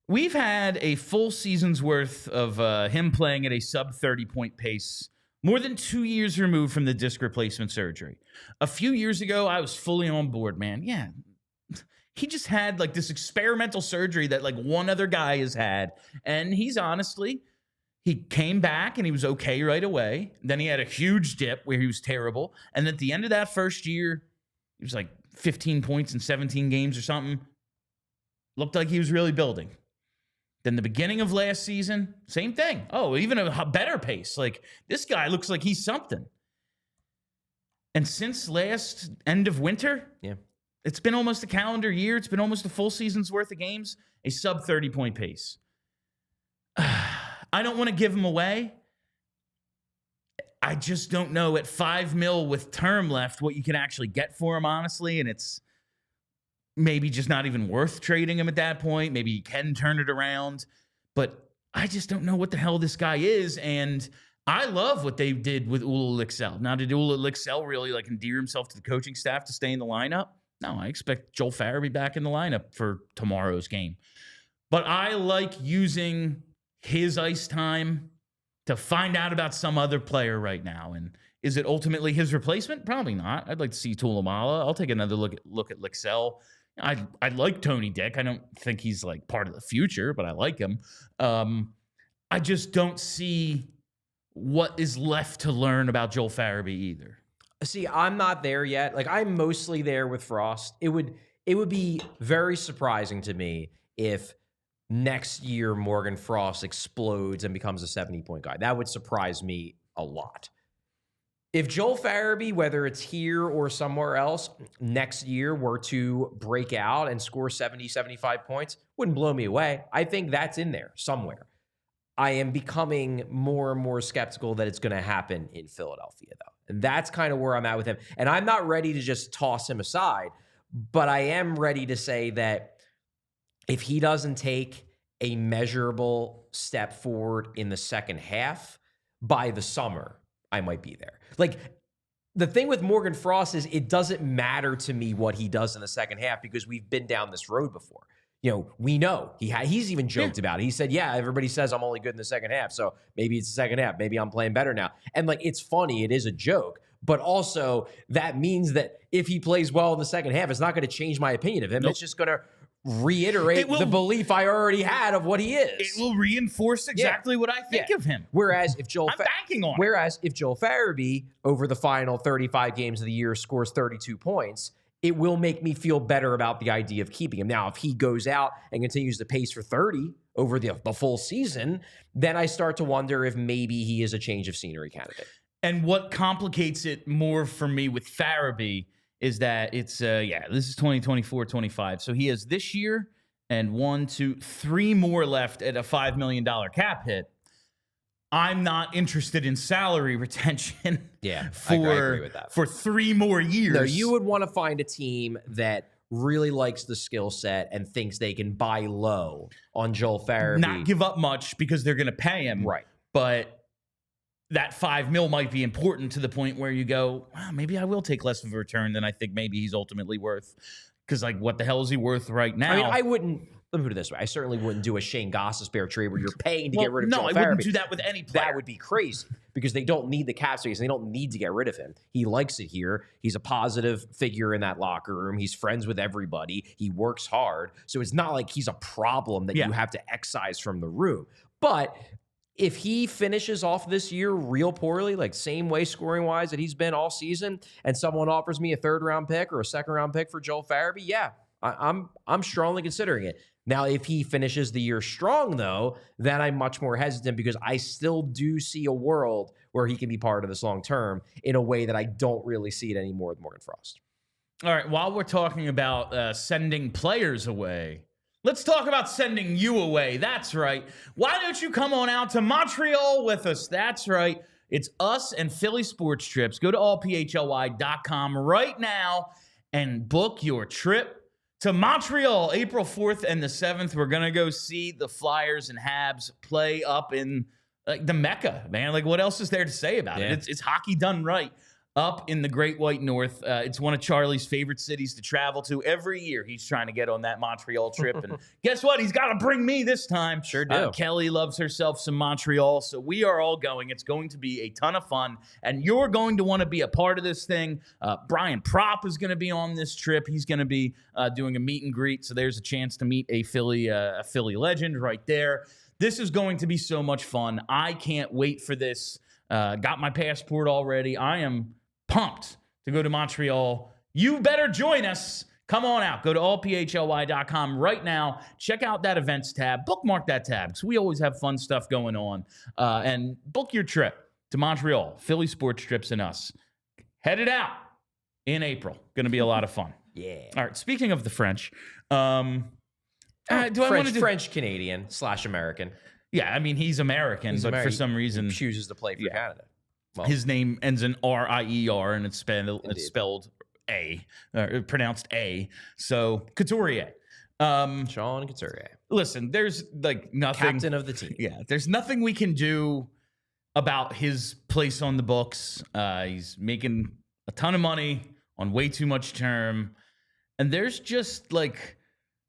We've had a full season's worth of him playing at a sub-30-point pace, more than 2 years removed from the disc replacement surgery. A few years ago, I was fully on board, man. Yeah, he just had like this experimental surgery that like one other guy has had. And he came back and he was okay right away. Then he had a huge dip where he was terrible. And at the end of that first year, he was like 15 points in 17 games or something. Looked like he was really building. Then the beginning of last season, same thing. Oh, even a better pace. Like, this guy looks like he's something. And since last end of winter, it's been almost a calendar year. It's been almost a full season's worth of games. A sub 30-point pace. I don't want to give him away. I just don't know at $5 million with term left what you can actually get for him, honestly. And it's maybe just not even worth trading him at that point. Maybe he can turn it around. But I just don't know what the hell this guy is. And I love what they did with Ula Lixell. Now, did Ula Lixell really like endear himself to the coaching staff to stay in the lineup? No, I expect Joel Farabee back in the lineup for tomorrow's game. But I like using his ice time to find out about some other player right now. And is it ultimately his replacement? Probably not. I'd like to see Tuulamala. I'll take another look at Lixell. I like Tony Dick. I don't think he's like part of the future, but I like him. I just don't see what is left to learn about Joel Farabee either. See, I'm not there yet. Like, I'm mostly there with Frost. It would be very surprising to me if next year Morgan Frost explodes and becomes a 70-point guy. That would surprise me a lot. If Joel Farabee, whether it's here or somewhere else, next year were to break out and score 70, 75 points, wouldn't blow me away. I think that's in there somewhere. I am becoming more and more skeptical that it's going to happen in Philadelphia, though. And that's kind of where I'm at with him. And I'm not ready to just toss him aside, but I am ready to say that if he doesn't take a measurable step forward in the second half, by the summer, I might be there. Like, the thing with Morgan Frost is it doesn't matter to me what he does in the second half because we've been down this road before. You know, we know. He's even joked about it. He said, yeah, everybody says I'm only good in the second half, so maybe it's the second half. Maybe I'm playing better now. And, like, it's funny. It is a joke. But also, that means that if he plays well in the second half, it's not going to change my opinion of him. Nope. It's just going to reiterate the belief I already had of what he is. It will reinforce exactly what I think of him. Whereas if Joel Farabee over the final 35 games of the year scores 32 points, it will make me feel better about the idea of keeping him. Now, if he goes out and continues to pace for 30 over the full season, then I start to wonder if maybe he is a change of scenery candidate. And what complicates it more for me with Farabee is that it's this is 2024-25. So he has this year and 1, 2, 3 more left at a $5 million cap hit. I'm not interested in salary retention I agree with that. for 3 more years. No, you would want to find a team that really likes the skill set and thinks they can buy low on Joel Farabee. Not give up much because they're going to pay him. Right. But that $5 million might be important to the point where you go, wow, maybe I will take less of a return than I think maybe he's ultimately worth. Because, like, what the hell is he worth right now? I mean, I wouldn't. Let me put it this way. I certainly wouldn't do a Shane Gostisbehere trade where you're paying to get rid of Joel Farabee. No, I wouldn't do that with any player. That would be crazy because they don't need the cap space. And they don't need to get rid of him. He likes it here. He's a positive figure in that locker room. He's friends with everybody. He works hard. So it's not like he's a problem that you have to excise from the room. But if he finishes off this year real poorly, like same way scoring-wise that he's been all season, and someone offers me a 3rd-round pick or a 2nd-round pick for Joel Farabee, I'm strongly considering it. Now, if he finishes the year strong, though, then I'm much more hesitant because I still do see a world where he can be part of this long term in a way that I don't really see it anymore with Morgan Frost. All right, while we're talking about sending players away, let's talk about sending you away. That's right. Why don't you come on out to Montreal with us? That's right. It's us and Philly Sports Trips. Go to allphly.com right now and book your trip to Montreal, April 4th and the 7th. We're going to go see the Flyers and Habs play up in the Mecca, man. Like, what else is there to say about it? It's hockey done right up in the Great White North. It's one of Charlie's favorite cities to travel to. Every year he's trying to get on that Montreal trip. And guess what? He's got to bring me this time. Sure do. Kelly loves herself some Montreal. So we are all going. It's going to be a ton of fun. And you're going to want to be a part of this thing. Brian Propp is going to be on this trip. He's going to be doing a meet and greet. So there's a chance to meet a Philly legend right there. This is going to be so much fun. I can't wait for this. Got my passport already. I am pumped to go to Montreal. You better join us. Come on out. Go to allphly.com right now. Check out that events tab. Bookmark that tab because we always have fun stuff going on. And book your trip to Montreal. Philly Sports Trips and us. Headed out in April. Going to be a lot of fun. Yeah. All right. Speaking of the French, French-Canadian / American. Yeah, I mean, he's American, but for some reason he chooses to play for Canada. Well, his name ends in R-I-E-R, and it's spelled A, pronounced A. So, Couturier. Sean Couturier. Listen, there's like nothing. Captain of the team. Yeah, there's nothing we can do about his place on the books. He's making a ton of money on way too much term. And there's just like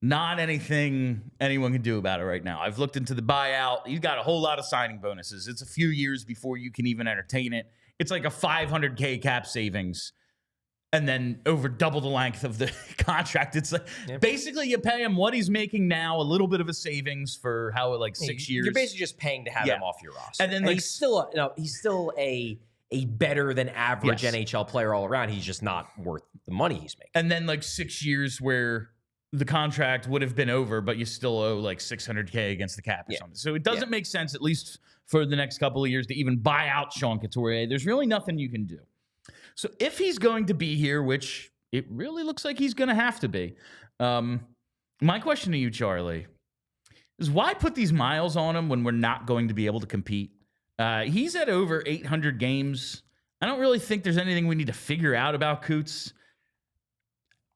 not anything anyone can do about it right now. I've looked into the buyout. He's got a whole lot of signing bonuses. It's a few years before you can even entertain it. It's like a $500K cap savings and then over double the length of the contract. It's like basically you pay him what he's making now, a little bit of a savings for 6 years. You're basically just paying to have him off your roster. And then he's still a better than average NHL player all around. He's just not worth the money he's making. And then 6 years where the contract would have been over, but you still owe $600K against the cap or something. So it doesn't make sense, at least for the next couple of years, to even buy out Sean Couturier. There's really nothing you can do. So if he's going to be here, which it really looks like he's going to have to be, my question to you, Charlie, is why put these miles on him when we're not going to be able to compete? He's at over 800 games. I don't really think there's anything we need to figure out about Coots.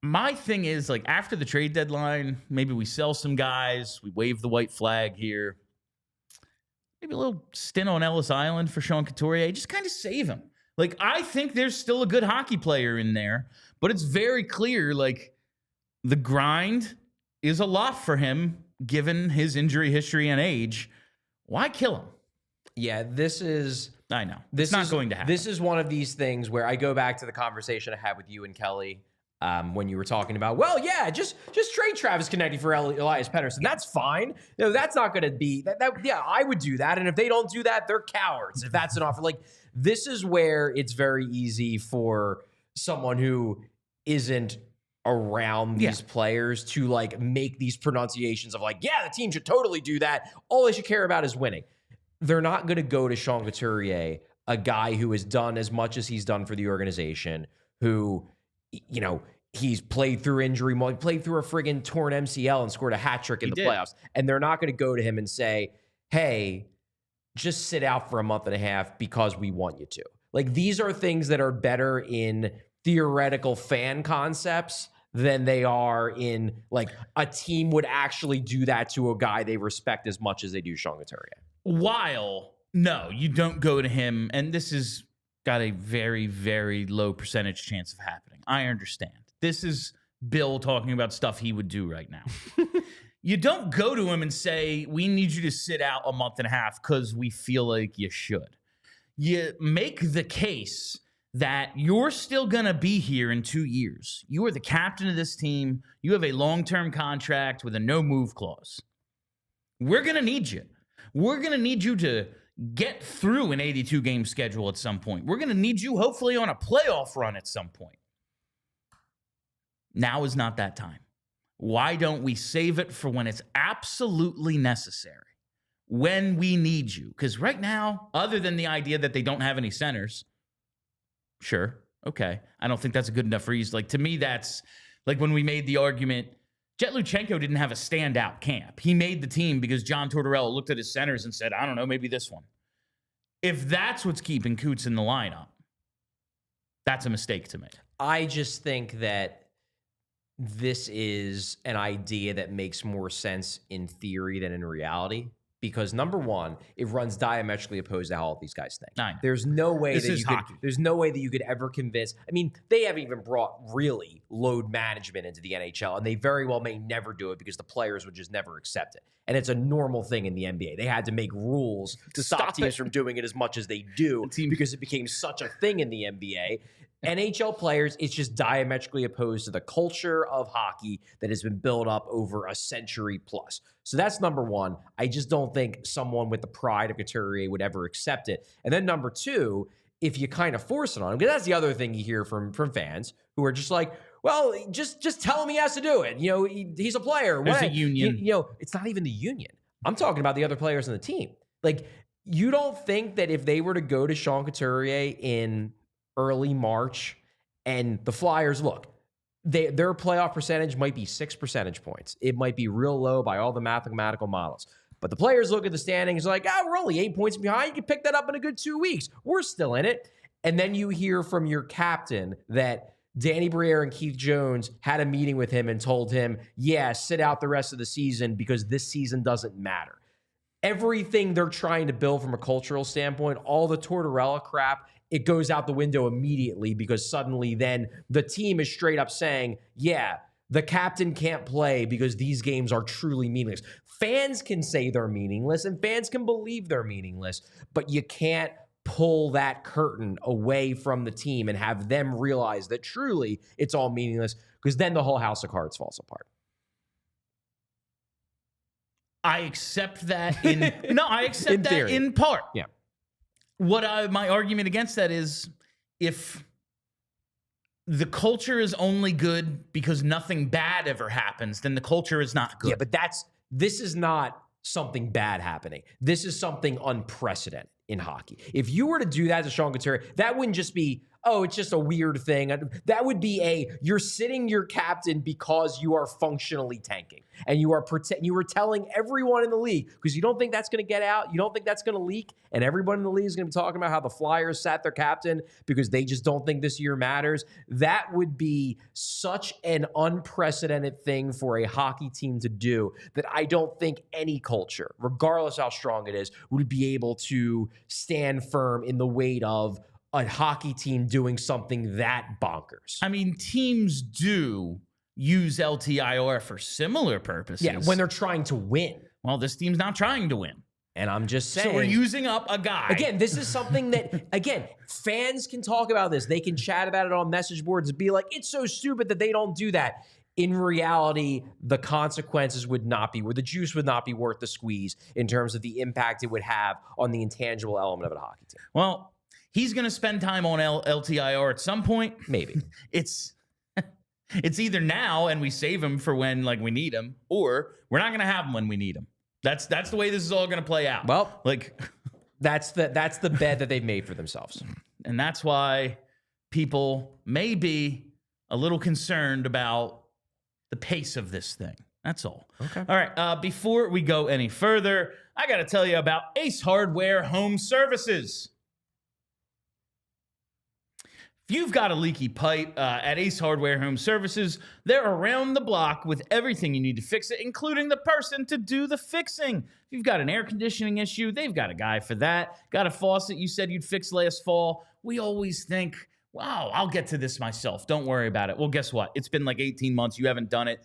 My thing is, after the trade deadline, maybe we sell some guys, we wave the white flag here. Maybe a little stint on Ellis Island for Sean Couturier. Just kind of save him. I think there's still a good hockey player in there, but it's very clear, the grind is a lot for him, given his injury history and age. Why kill him? Yeah, this is... I know. It's not going to happen. This is one of these things where I go back to the conversation I had with you and Kelly when you were talking about, just trade Travis Konecny for Elias Pettersson. That's fine. No, that's not going to be... I would do that, and if they don't do that, they're cowards, if that's an offer. This is where it's very easy for someone who isn't around these players to make these pronunciations of the team should totally do that. All they should care about is winning. They're not going to go to Sean Couturier, a guy who has done as much as he's done for the organization, who you know, he's played through injury, played through a friggin' torn MCL and scored a hat trick in the playoffs. And they're not going to go to him and say, hey, just sit out for a month and a half because we want you to. Like, these are things that are better in theoretical fan concepts than they are in, like, a team would actually do that to a guy they respect as much as they do Sean Couturier. While, no, you don't go to him, and this has got a very, very low percentage chance of happening. I understand. This is Bill talking about stuff he would do right now. You don't go to him and say, we need you to sit out a month and a half because we feel like you should. You make the case that you're still going to be here in 2 years. You are the captain of this team. You have a long-term contract with a no-move clause. We're going to need you. We're going to need you to get through an 82-game schedule at some point. We're going to need you, hopefully, on a playoff run at some point. Now is not that time. Why don't we save it for when it's absolutely necessary? When we need you. Because right now, other than the idea that they don't have any centers, sure, okay. I don't think that's a good enough reason. Like, to me, that's like when we made the argument, Jet Luchenko didn't have a standout camp. He made the team because John Tortorella looked at his centers and said, I don't know, maybe this one. If that's what's keeping Coots in the lineup, that's a mistake to me. I just think that this is an idea that makes more sense in theory than in reality. Because number one, it runs diametrically opposed to how all these guys think. There's no way there's no way that you could ever convince. I mean, they haven't even brought really load management into the NHL, and they very well may never do it because the players would just never accept it. And it's a normal thing in the NBA. They had to make rules to stop teams from doing it as much as they do because it became such a thing in the NBA. NHL players, it's just diametrically opposed to the culture of hockey that has been built up over a century plus. So that's number one. I just don't think someone with the pride of Couturier would ever accept it. And then number two, if you kind of force it on him, because that's the other thing you hear from fans who are just like, well, just tell him he has to do it. You know, he's a player. There's a union. You know, it's not even the union. I'm talking about the other players on the team. Like, you don't think that if they were to go to Sean Couturier in early March and the Flyers, look, their playoff percentage might be 6 percentage points. It might be real low by all the mathematical models. But the players look at the standings like, we're only 8 points behind. You can pick that up in a good 2 weeks. We're still in it. And then you hear from your captain that Danny Briere and Keith Jones had a meeting with him and told him, sit out the rest of the season because this season doesn't matter. Everything they're trying to build from a cultural standpoint, all the Tortorella crap, it goes out the window immediately because suddenly then the team is straight up saying, the captain can't play because these games are truly meaningless. Fans can say they're meaningless and fans can believe they're meaningless, but you can't pull that curtain away from the team and have them realize that truly it's all meaningless because then the whole house of cards falls apart. I accept that in part. Yeah. My argument against that is if the culture is only good because nothing bad ever happens, then the culture is not good. Yeah, but this is not something bad happening. This is something unprecedented in hockey. If you were to do that to Sean Couturier, that wouldn't just be, it's just a weird thing. That would be you're sitting your captain because you are functionally tanking. And you were telling everyone in the league, because you don't think that's going to get out, you don't think that's going to leak, and everyone in the league is going to be talking about how the Flyers sat their captain because they just don't think this year matters. That would be such an unprecedented thing for a hockey team to do that I don't think any culture, regardless how strong it is, would be able to stand firm in the weight of a hockey team doing something that bonkers. I mean, teams do use LTIR for similar purposes. Yeah, when they're trying to win. Well, this team's not trying to win. And I'm just saying. So we're using up a guy. Again, this is something that, fans can talk about this. They can chat about it on message boards and be like, it's so stupid that they don't do that. In reality, the consequences would not be, the juice would not be worth the squeeze in terms of the impact it would have on the intangible element of a hockey team. Well, he's going to spend time on LTIR at some point. Maybe. It's either now and we save him for when we need him, or we're not going to have him when we need him. That's the way this is all going to play out. Well, that's the bed that they've made for themselves. And that's why people may be a little concerned about the pace of this thing. That's all. Okay. All right. Before we go any further, I got to tell you about Ace Hardware Home Services. If you've got a leaky pipe at Ace Hardware Home Services, they're around the block with everything you need to fix it, including the person to do the fixing. If you've got an air conditioning issue, they've got a guy for that. Got a faucet you said you'd fix last fall. We always think, wow, I'll get to this myself. Don't worry about it. Well, guess what? It's been like 18 months. You haven't done it.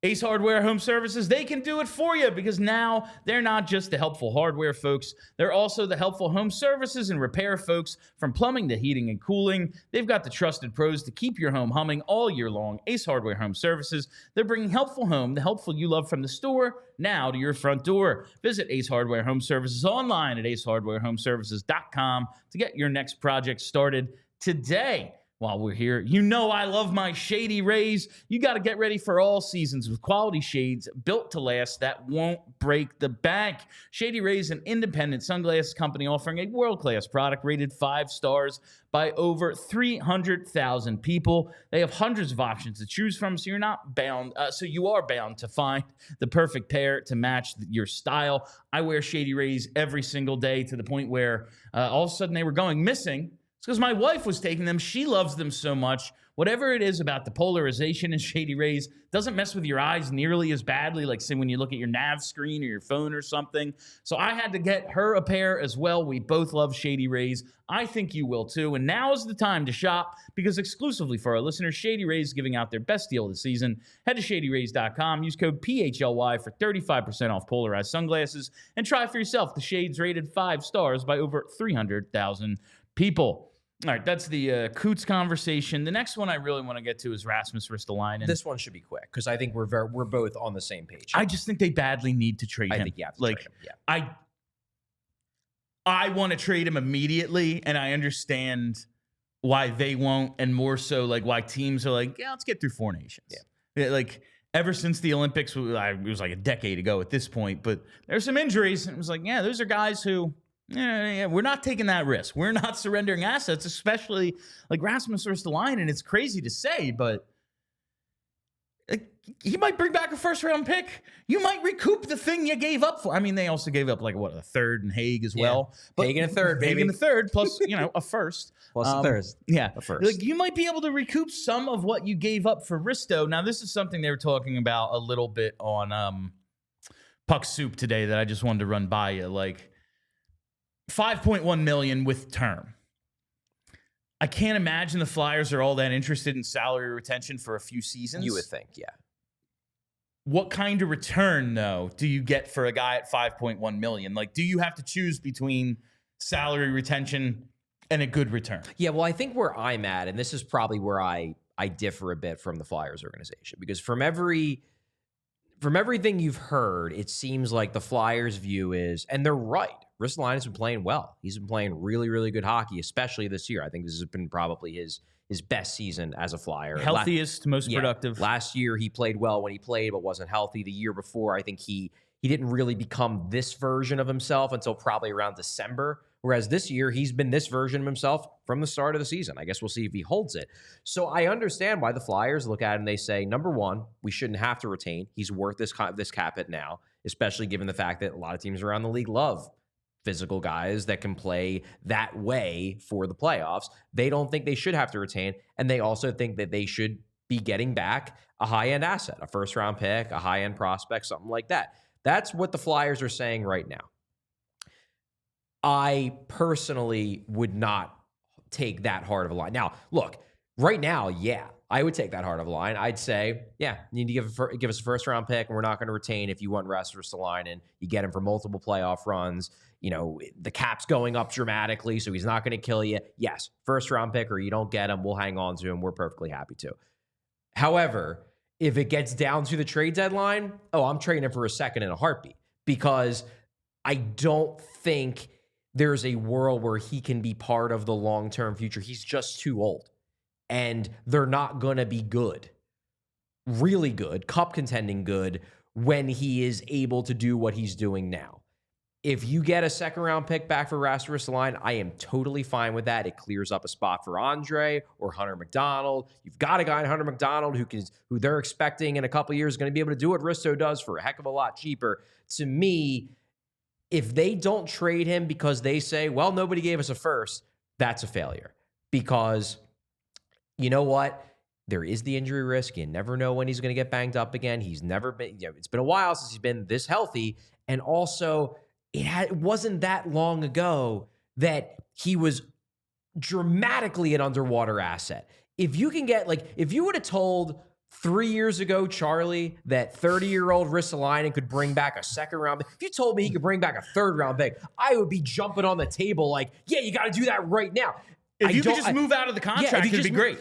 Ace Hardware Home Services, they can do it for you because now they're not just the helpful hardware folks. They're also the helpful home services and repair folks, from plumbing to heating and cooling. They've got the trusted pros to keep your home humming all year long. Ace Hardware Home Services, they're bringing helpful home, the helpful you love, from the store now to your front door. Visit Ace Hardware Home Services online at acehardwarehomeservices.com to get your next project started today. While we're here, you know I love my Shady Rays. You got to get ready for all seasons with quality shades built to last that won't break the bank. Shady Rays, an independent sunglasses company offering a world-class product rated 5 stars by over 300,000 people. They have hundreds of options to choose from, so you're not bound. So you are bound to find the perfect pair to match your style. I wear Shady Rays every single day to the point where all of a sudden they were going missing. Because my wife was taking them. She loves them so much. Whatever it is about the polarization in Shady Rays doesn't mess with your eyes nearly as badly, like, say, when you look at your nav screen or your phone or something. So I had to get her a pair as well. We both love Shady Rays. I think you will too. And now is the time to shop, because exclusively for our listeners, Shady Rays is giving out their best deal of the season. Head to shadyrays.com. Use code PHLY for 35% off polarized sunglasses. And try for yourself the shades rated 5 stars by over 300,000 people. All right, that's the Coots conversation. The next one I really want to get to is Rasmus Ristolainen. This one should be quick because I think we're both on the same page. I just think they badly need to trade him. I think you have to trade him. Yeah. I want to trade him immediately, and I understand why they won't, and more so like why teams are like, yeah, let's get through 4 nations. Yeah. Like, ever since the Olympics, it was like a decade ago at this point, but there's some injuries, and it was like, yeah, those are guys who... Yeah, we're not taking that risk. We're not surrendering assets, especially like Rasmus Ristolainen. It's crazy to say, but he might bring back a first-round pick. You might recoup the thing you gave up for. I mean, they also gave up like a third in Hague as well. But Hague and a third, baby. Hague and a third, plus a first. Plus a third. Yeah, a first. Like, you might be able to recoup some of what you gave up for Risto. Now, this is something they were talking about a little bit on Puck Soup today that I just wanted to run by you. Like, $5.1 million with term. I can't imagine the Flyers are all that interested in salary retention for a few seasons. You would think, yeah. What kind of return, though, do you get for a guy at $5.1 million? Like, do you have to choose between salary retention and a good return? Yeah, well, I think where I'm at, and this is probably where I differ a bit from the Flyers organization, because from everything you've heard, it seems like the Flyers' view is, and they're right, Ristolainen's been playing well. He's been playing really, really good hockey, especially this year. I think this has been probably his best season as a Flyer. Healthiest, most productive. Last year, he played well when he played, but wasn't healthy. The year before, I think he didn't really become this version of himself until probably around December. Whereas this year, he's been this version of himself from the start of the season. I guess we'll see if he holds it. So I understand why the Flyers look at him and they say, number one, we shouldn't have to retain. He's worth this cap hit now, especially given the fact that a lot of teams around the league love physical guys that can play that way for the playoffs. They don't think they should have to retain, and they also think that they should be getting back a high-end asset, a first-round pick, a high-end prospect, something like that. That's what the Flyers are saying right now. I personally would not take that hard of a line. Now, look, right now, yeah, I would take that hard of a line. I'd say, yeah, you need to give us a first-round pick, and we're not going to retain if you want Rasmus Ristolainen. You get him for multiple playoff runs. You know, the cap's going up dramatically, so he's not going to kill you. Yes, first-round pick, or you don't get him, we'll hang on to him. We're perfectly happy to. However, if it gets down to the trade deadline, I'm trading him for a second in a heartbeat, because I don't think there's a world where he can be part of the long-term future. He's just too old. And they're not going to be good, really good, cup contending good, when he is able to do what he's doing now. If you get a second-round pick back for Rasmus Ristolainen, I am totally fine with that. It clears up a spot for Andre or Hunter McDonald. You've got a guy in Hunter McDonald who they're expecting in a couple of years is going to be able to do what Risto does for a heck of a lot cheaper. To me, if they don't trade him because they say, well, nobody gave us a first, that's a failure. Because you know what? There is the injury risk. You never know when he's going to get banged up again. He's never been, it's been a while since he's been this healthy. And also, it wasn't that long ago that he was dramatically an underwater asset. If you can get, if you would have told 3 years ago, Charlie, that 30-year-old Ristolainen could bring back a second-round pick, if you told me he could bring back a third-round pick, I would be jumping on the table yeah, you got to do that right now. If you could just move out of the contract, it'd be great.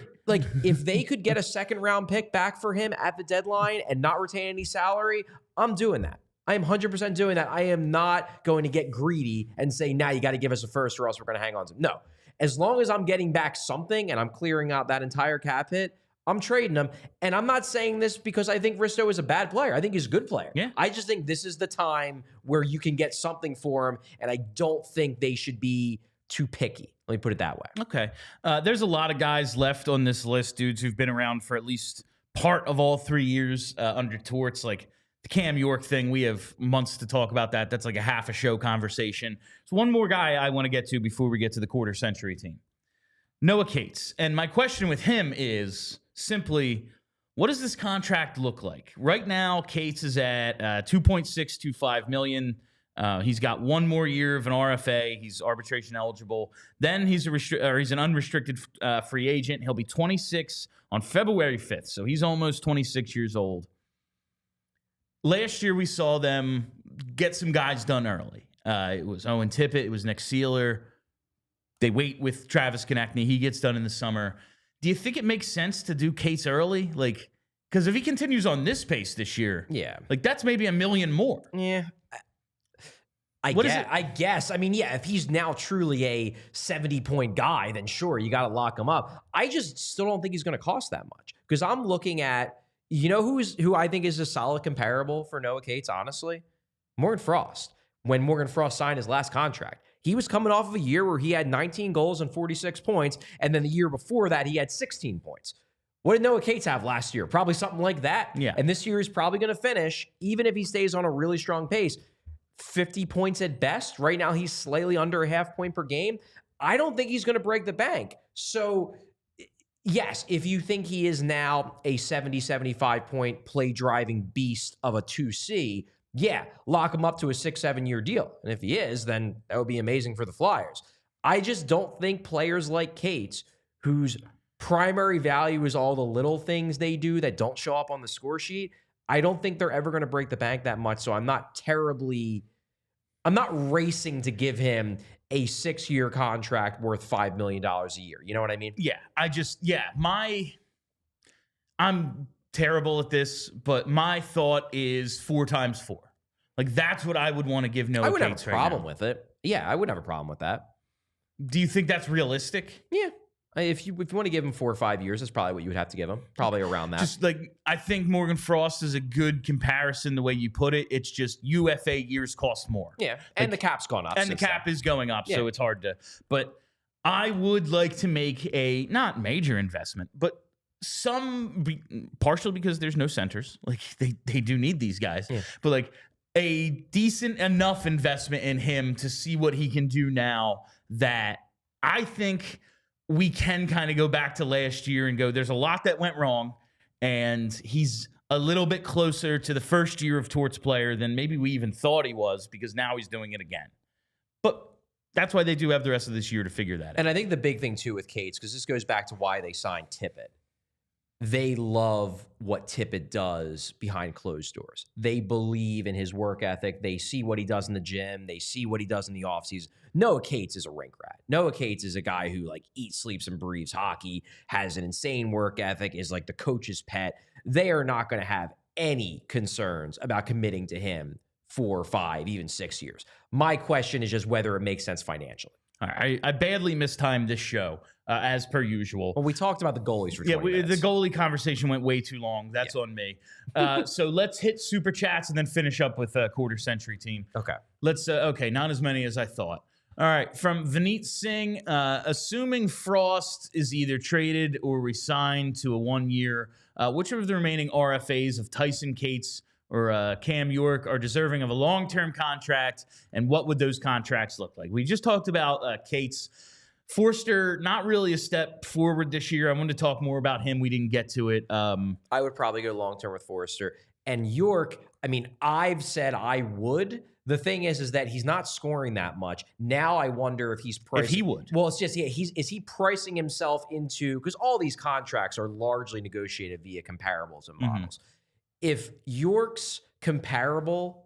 If they could get a second-round pick back for him at the deadline and not retain any salary, I'm doing that. I am 100% doing that. I am not going to get greedy and say, now you got to give us a first or else we're going to hang on to him. No. As long as I'm getting back something and I'm clearing out that entire cap hit, I'm trading him. And I'm not saying this because I think Risto is a bad player. I think he's a good player. Yeah. I just think this is the time where you can get something for him, and I don't think they should be too picky. Let me put it that way. Okay. There's a lot of guys left on this list, dudes, who've been around for at least part of all 3 years under Torts. The Cam York thing, we have months to talk about that. That's like a half a show conversation. So one more guy I want to get to before we get to the quarter century team. Noah Cates. And my question with him is simply, what does this contract look like? Right now, Cates is at $2.625 million. He's got one more year of an RFA. He's arbitration eligible. Then he's an unrestricted free agent. He'll be 26 on February 5th. So he's almost 26 years old. Last year, we saw them get some guys done early. It was Owen Tippett. It was Nick Seeler. They wait with Travis Konechny. He gets done in the summer. Do you think it makes sense to do Cates early? Because if he continues on this pace this year, yeah, that's maybe $1 million more. Yeah. I guess. I mean, yeah, if he's now truly a 70-point guy, then sure, you got to lock him up. I just still don't think he's going to cost that much. Because I'm looking at, who I think is a solid comparable for Noah Cates, honestly? Morgan Frost. When Morgan Frost signed his last contract, he was coming off of a year where he had 19 goals and 46 points, and then the year before that, he had 16 points. What did Noah Cates have last year? Probably something like that. Yeah. And this year, he's probably going to finish, even if he stays on a really strong pace, 50 points at best. Right now, he's slightly under a half point per game. I don't think he's going to break the bank. So, yes, if you think he is now a 70, 75-point play-driving beast of a 2C, yeah, lock him up to a 6-7 year deal. And if he is, then that would be amazing for the Flyers. I just don't think players like Cates, whose primary value is all the little things they do that don't show up on the score sheet, I don't think they're ever going to break the bank that much. So I'm not racing to give him a 6-year contract worth $5 million a year. You know what I mean? Yeah. I'm terrible at this, but my thought is 4 times 4. That's what I would want to give Noah Cates. I would have a problem right with it. Yeah, I wouldn't have a problem with that. Do you think that's realistic? Yeah. If you want to give him 4 or 5 years, that's probably what you would have to give him. Probably around that. Just I think Morgan Frost is a good comparison the way you put it. It's just UFA years cost more. Yeah, and the cap's gone up. And the cap is going up, so it's hard to. But I would like to make a not major investment, but partially because there's no centers. They do need these guys, but a decent enough investment in him to see what he can do now that I think we can kind of go back to last year and go, there's a lot that went wrong, and he's a little bit closer to the first year of Torts player than maybe we even thought he was, because now he's doing it again. But that's why they do have the rest of this year to figure that out. And I think the big thing, too, with Cates, because this goes back to why they signed Tippett. They love what Tippett does behind closed doors. They believe in his work ethic. They see what he does in the gym. They see what he does in the offseason. Noah Cates is a rink rat. Noah Cates is a guy who eats, sleeps, and breathes hockey, has an insane work ethic, is the coach's pet. They are not going to have any concerns about committing to him 4, 5, even 6 years. My question is just whether it makes sense financially. All right, I badly mistimed this show, as per usual. Well, we talked about the goalies for 20 minutes. The goalie conversation went way too long. That's on me. So let's hit super chats and then finish up with a quarter century team. Okay. Let's. Okay, not as many as I thought. All right, from Vineet Singh, assuming Frost is either traded or resigned to a 1 year, which of the remaining RFAs of Tyson Cates or Cam York are deserving of a long-term contract, and what would those contracts look like? We just talked about Cates. Forster, not really a step forward this year. I wanted to talk more about him. We didn't get to it. I would probably go long-term with Forster. And York, I mean, I've said I would. The thing is that he's not scoring that much. Now I wonder if he's pricing. If he would. Well, it's just, is he pricing himself into, because all these contracts are largely negotiated via comparables and models. If York's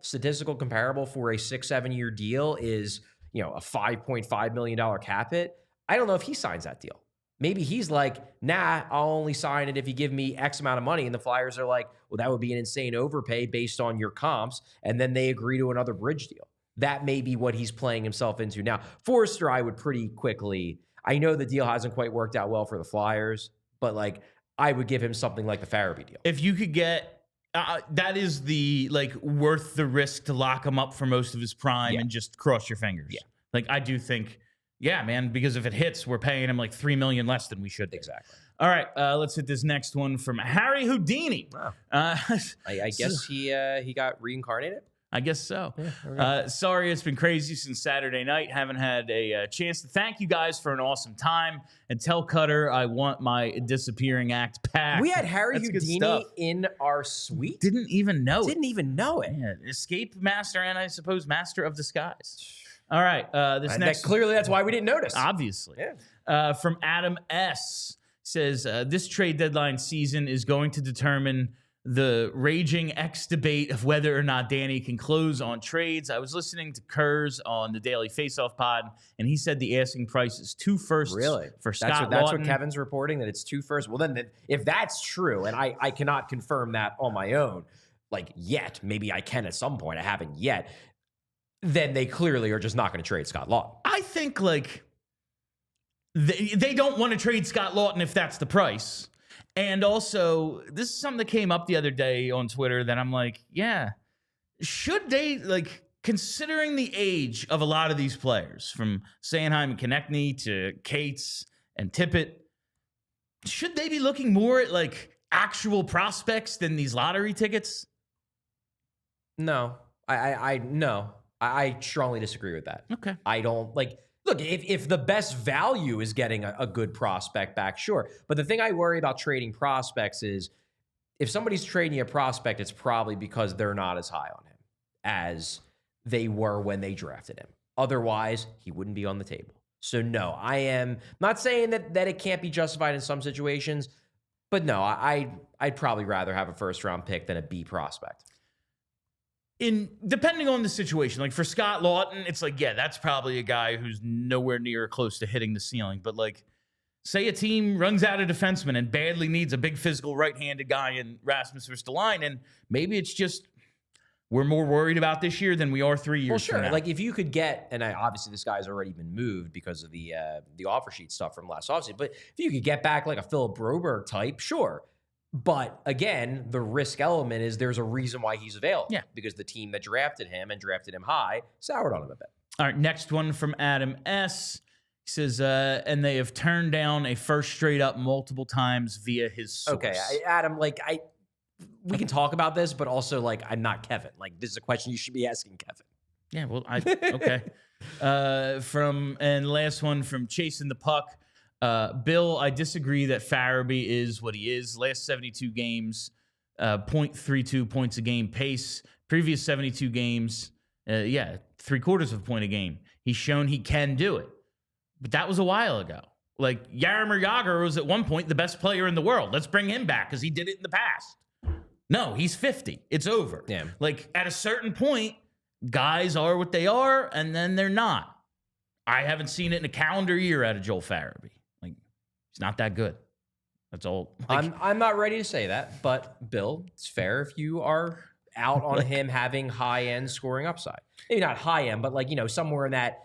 statistical comparable for a 6-7 year deal is, a $5.5 million cap hit, I don't know if he signs that deal. Maybe he's like, nah, I'll only sign it if you give me X amount of money. And the Flyers are like, well, that would be an insane overpay based on your comps. And then they agree to another bridge deal. That may be what he's playing himself into. Now, Forster, I would pretty quickly, I know the deal hasn't quite worked out well for the Flyers, but I would give him something like the Farabee deal. If you could get, that is the worth the risk to lock him up for most of his prime and just cross your fingers. Yeah. I do think, yeah, man, because if it hits, we're paying him $3 million less than we should. Exactly. All right, let's hit this next one from Harry Houdini. Wow. I guess he got reincarnated. I guess so. Yeah, sorry, it's been crazy since Saturday night. Haven't had a chance to thank you guys for an awesome time. And tell Cutter I want my disappearing act back. We had Harry Houdini in our suite. Didn't even know it. Yeah, escape master and I suppose master of disguise. All right, clearly that's why we didn't notice. Obviously. Yeah. From Adam S. says, this trade deadline season is going to determine the raging X debate of whether or not Danny can close on trades. I was listening to Kurz on the Daily Faceoff pod, and he said the asking price is 2 firsts for Scott That's Lawton. what Kevin's reporting, that it's 2 firsts. Well, then if that's true, and I cannot confirm that on my own, yet, maybe I can at some point, I haven't yet, then they clearly are just not going to trade Scott Lawton. I think, they don't want to trade Scott Lawton if that's the price. And also, this is something that came up the other day on Twitter that I'm like, yeah, should they, considering the age of a lot of these players, from Sanheim and Konechny to Cates and Tippett, should they be looking more at, actual prospects than these lottery tickets? No. I strongly disagree with that. Okay. I don't, look, if the best value is getting a good prospect back, sure. But the thing I worry about trading prospects is if somebody's trading you a prospect, it's probably because they're not as high on him as they were when they drafted him. Otherwise, he wouldn't be on the table. So no, I am not saying that it can't be justified in some situations, but no, I'd probably rather have a first-round pick than a B prospect. Depending on the situation, for Scott Lawton, it's yeah, that's probably a guy who's nowhere near close to hitting the ceiling. But say a team runs out of defensemen and badly needs a big physical right-handed guy in Rasmus Ristolainen, and maybe it's just we're more worried about this year than we are 3 years from now. If you could get, and obviously this guy's already been moved because of the offer sheet stuff from last offseason, but if you could get back a Philip Broberg type, sure. But again, the risk element is there's a reason why he's available. Yeah. Because the team that drafted him high soured on him a bit. All right, next one from Adam S. He says, and they have turned down a first straight up multiple times via his source. Okay, Adam, we can talk about this, but also I'm not Kevin. This is a question you should be asking Kevin. Yeah, well, okay. And last one from Chasing the Puck. Bill, I disagree that Farabee is what he is. Last 72 games, 0.32 points a game pace. Previous 72 games, 3/4 of a point a game. He's shown he can do it. But that was a while ago. Jaromir Jagr was at one point the best player in the world. Let's bring him back because he did it in the past. No, he's 50. It's over. Yeah. At a certain point, guys are what they are, and then they're not. I haven't seen it in a calendar year out of Joel Farabee. He's not that good. That's all. I'm not ready to say that, but Bill, it's fair if you are out on him having high-end scoring upside. Maybe not high-end, but somewhere in that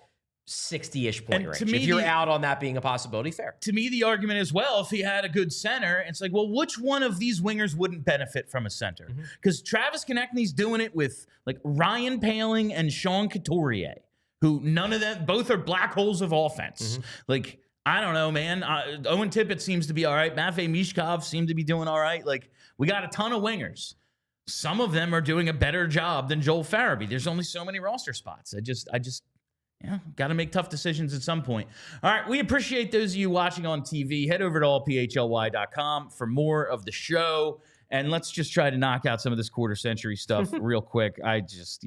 60-ish point And range. to me, If you're out on that being a possibility, fair. To me, the argument is, well, if he had a good center, it's like, well, which one of these wingers wouldn't benefit from a center? Because Travis Konechny's doing it with like Ryan Poehling and Sean Couturier, who none of them, both are black holes of offense. Like, I don't know, man. Owen Tippett seems to be all right. Matvei Michkov seemed to be doing all right. Like, we got a ton of wingers. Some of them are doing a better job than Joel Farabee. There's only so many roster spots. I just got to make tough decisions at some point. All right, we appreciate those of you watching on TV. Head over to allphly.com for more of the show, and let's just try to knock out some of this quarter-century stuff real quick. I just,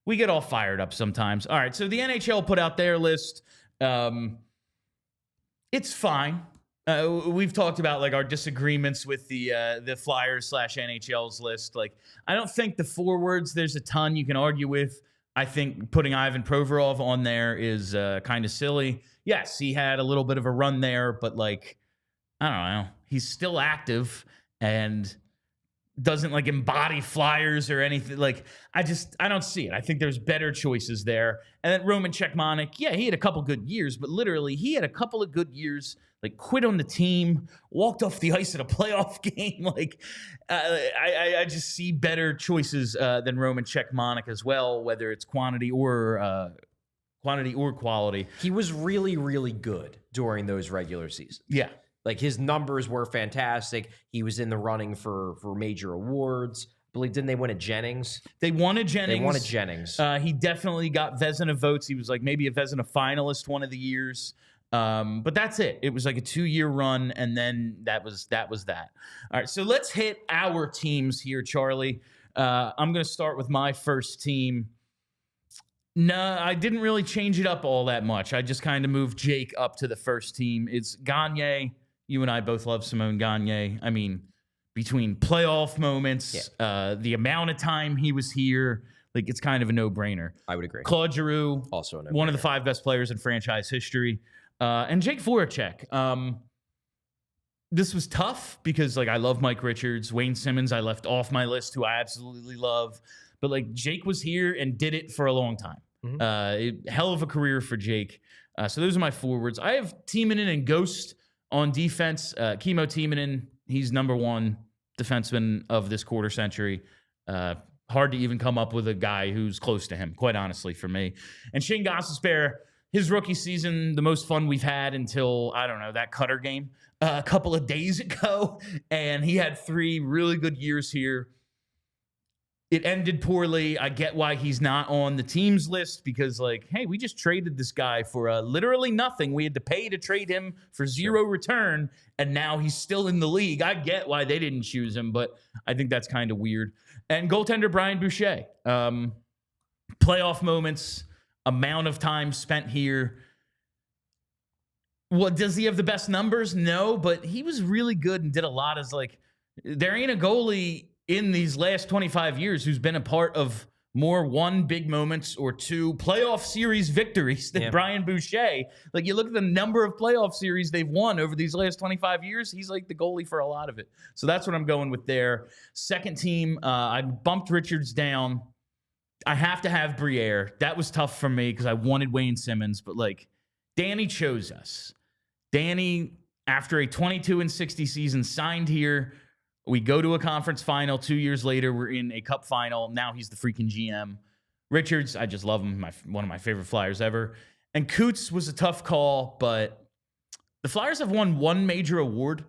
we get all fired up sometimes. All right, so the NHL put out their list. It's fine. We've talked about like our disagreements with the Flyers / NHL's list. Like, I don't think the forwards, there's a ton you can argue with. I think putting Ivan Provorov on there is kind of silly. Yes, he had a little bit of a run there, but like, I don't know. He's still active and doesn't like embody Flyers or anything. Like, I don't see it. I think there's better choices there. And then Roman Cechmanek, yeah, he had a couple good years, but literally he had a couple of good years, like quit on the team, walked off the ice at a playoff game. Like, I just see better choices than Roman Cechmanek as well, whether it's quantity or quality. He was really, really good during those regular seasons. Yeah. Like, his numbers were fantastic. He was in the running for major awards. I believe, didn't they win a Jennings? They won a Jennings. He definitely got Vezina votes. He was like maybe a Vezina finalist one of the years. But that's it. It was like a 2-year run, and then that was that. All right, so let's hit our teams here, Charlie. I'm going to start with my first team. No, I didn't really change it up all that much. I just kind of moved Jake up to the first team. It's Gagne. You and I both love Simon Gagne. I mean, between playoff moments, the amount of time he was here, like, it's kind of a no-brainer. I would agree. Claude Giroux, also a no-brainer. One of the 5 best players in franchise history. And Jake Voracek. This was tough because, like, I love Mike Richards. Wayne Simmons I left off my list, who I absolutely love. But, like, Jake was here and did it for a long time. Hell of a career for Jake. So those are my forwards. I have Timonen and Ghost on defense. Kimmo Timonen, he's number 1 defenseman of this quarter century. Hard to even come up with a guy who's close to him, quite honestly, for me. And Shane Gostisbehere, his rookie season, the most fun we've had until, I don't know, that Cutter game a couple of days ago. And he had 3 really good years here. It ended poorly. I get why he's not on the team's list because, like, hey, we just traded this guy for literally nothing. We had to pay to trade him for 0 return, and now he's still in the league. I get why they didn't choose him, but I think that's kind of weird. And goaltender Brian Boucher. Playoff moments, amount of time spent here. What, does he have the best numbers? No, but he was really good and did a lot as, like, there ain't a goalie in these last 25 years who's been a part of more 1 big moments or 2 playoff series victories than Brian Boucher. Like, you look at the number of playoff series they've won over these last 25 years, he's like the goalie for a lot of it. So that's what I'm going with there. Second team, I bumped Richards down. I have to have Briere. That was tough for me because I wanted Wayne Simmons, but, like, Danny chose us. Danny, after a 22-60 season, signed here. We go to a conference final. 2 years later, we're in a cup final. Now he's the freaking GM. Richards, I just love him. One of my favorite Flyers ever. And Coots was a tough call, but the Flyers have won 1 major award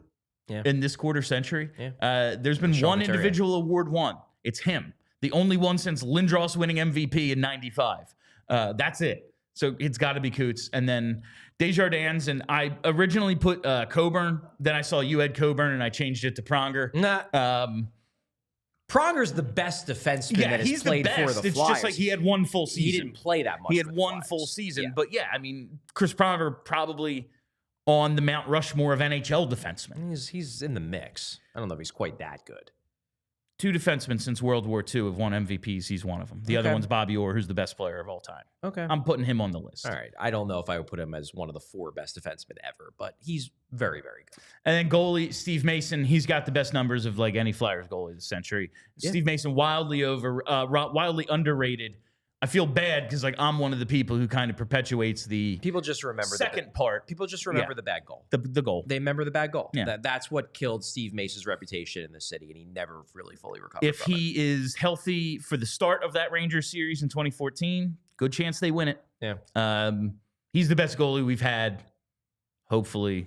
in this quarter century. There's been one Couturier. individual award won. It's him. The only one since Lindros winning MVP in 95. That's it. So it's got to be Coots. And then Desjardins, and I originally put Coburn. Then I saw you had Coburn, and I changed it to Pronger. Pronger's the best defenseman that has played for the Flyers. It's just like he had 1 full season. He didn't play that much. He had 1 full season. But, yeah, I mean, Chris Pronger probably on the Mount Rushmore of NHL defensemen. He's in the mix. I don't know if he's quite that good. 2 defensemen since World War II have won MVPs. He's one of them. The other one's Bobby Orr, who's the best player of all time. Okay. I'm putting him on the list. All right. I don't know if I would put him as one of the 4 best defensemen ever, but he's very, very good. And then goalie, Steve Mason, he's got the best numbers of, like, any Flyers goalie this century. Yeah. Steve Mason, wildly underrated. I feel bad because like I'm one of the people who kind of perpetuates the People just remember second part. People just remember the bad goal. The goal. They remember the bad goal. Yeah. That's what killed Steve Mace's reputation in the city, and he never really fully recovered. If he is healthy for the start of that Rangers series in 2014, good chance they win it. Yeah. He's the best goalie we've had, hopefully,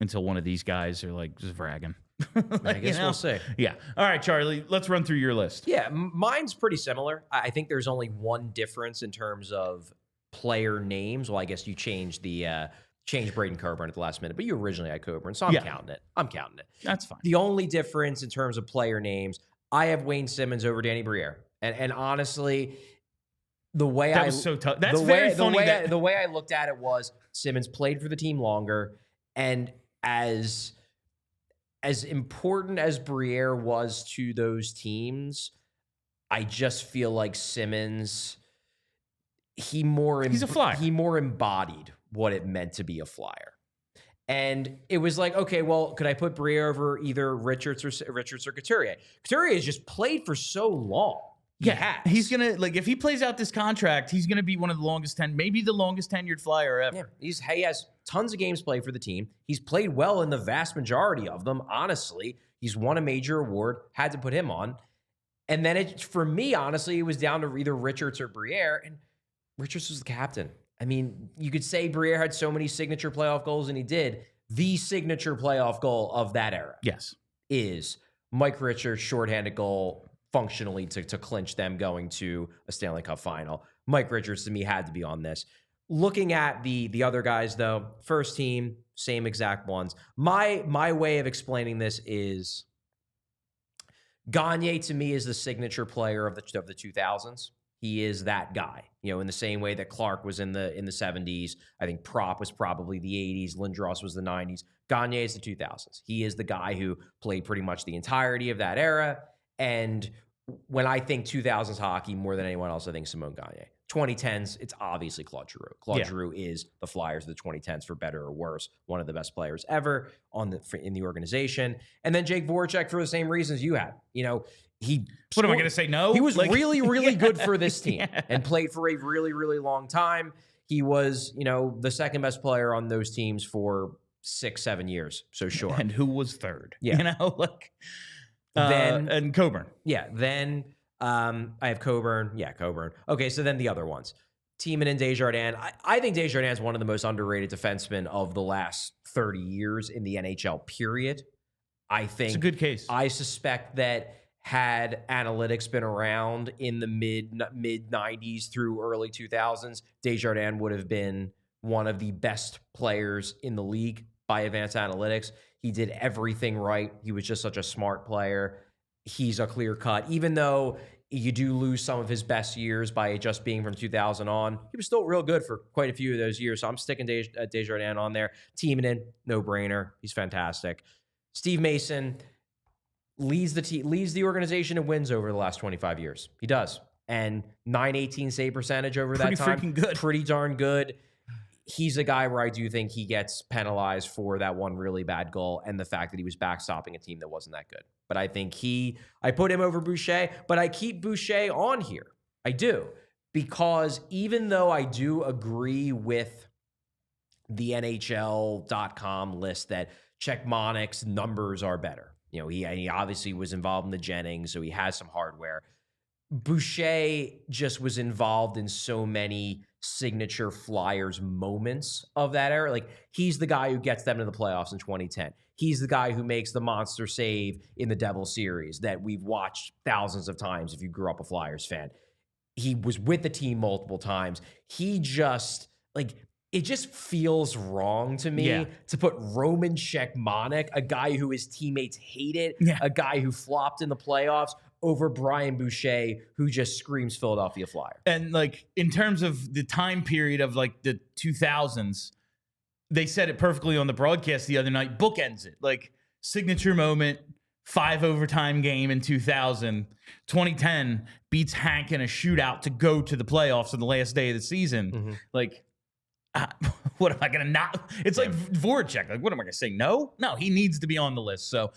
until one of these guys are like just bragging. I guess we'll see. Yeah. All right, Charlie, let's run through your list. Yeah, mine's pretty similar. I think there's only one difference in terms of player names. Well, I guess you changed Braden Coburn at the last minute, but you originally had Coburn, so I'm counting it. That's fine. The only difference in terms of player names, I have Wayne Simmons over Danny Briere, and honestly, the way that was so tough. That's very funny. The way I looked at it was Simmons played for the team longer, and as important as Briere was to those teams, I just feel like Simmons, he's a flyer. He more embodied what it meant to be a flyer. And it was like, okay, well, could I put Briere over either Richards or Couturier? Couturier has just played for so long. He's gonna if he plays out this contract, he's gonna be one of the maybe the longest tenured flyer ever. Yeah, he has tons of games played for the team. He's played well in the vast majority of them. Honestly, he's won a major award. Had to put him on, and then for me, honestly, it was down to either Richards or Briere, and Richards was the captain. I mean, you could say Briere had so many signature playoff goals, and he did. The signature playoff goal of that era, yes, is Mike Richards' shorthanded goal, functionally to clinch them going to a Stanley Cup final. Mike Richards, to me, had to be on this. Looking at the other guys, though, first team, same exact ones. My way of explaining this is Gagne, to me, is the signature player of the 2000s. He is that guy, in the same way that Clark was in the 70s. I think Prop was probably the 80s. Lindros was the 90s. Gagne is the 2000s. He is the guy who played pretty much the entirety of that era. And when I think 2000s hockey, more than anyone else, I think Simon Gagne. 2010s, it's obviously Claude Giroux. Claude Giroux is the Flyers of the 2010s, for better or worse, one of the best players ever in the organization. And then Jake Voracek, for the same reasons you had. What am I going to say? No, he was really, really good for this team and played for a really, really long time. He was, the second best player on those teams for 6-7 years. So sure. And who was third? Yeah. And Coburn. Yeah. Then I have Coburn. Yeah, Coburn. Okay, so then the other ones. Tiemann and Desjardins. I think Desjardins is one of the most underrated defensemen of the last 30 years in the NHL, period. I think it's a good case. I suspect that had analytics been around in the mid 90s through early 2000s, Desjardins would have been one of the best players in the league by advanced analytics. He did everything right. He was just such a smart player. He's a clear cut. Even though you do lose some of his best years by just being from 2000 on, he was still real good for quite a few of those years. So I'm sticking Desjardins on there. Tiemann, no brainer. He's fantastic. Steve Mason leads the organization in wins over the last 25 years. He does. And .918 save percentage over that time. Pretty freaking good. Pretty darn good. He's a guy where I do think he gets penalized for that one really bad goal and the fact that he was backstopping a team that wasn't that good. But I think I put him over Boucher, but I keep Boucher on here. I do. Because even though I do agree with the NHL.com list that Czechmanik's numbers are better. He obviously was involved in the Jennings, so he has some hardware. Boucher just was involved in so many signature Flyers moments of that era. Like, he's the guy who gets them to the playoffs in 2010. He's the guy who makes the monster save in the Devil series that we've watched thousands of times if you grew up a Flyers fan. He was with the team multiple times. He just, it just feels wrong to me to put Roman Czechmanik, a guy who his teammates hated, a guy who flopped in the playoffs, over Brian Boucher, who just screams Philadelphia Flyer. And in terms of the time period of the 2000s, they said it perfectly on the broadcast the other night. Bookends it. Signature moment, 5 overtime game in 2000. 2010 beats Hank in a shootout to go to the playoffs on the last day of the season. What am I going to not? It's like Voracek. Like, what am I going to say? No, he needs to be on the list. So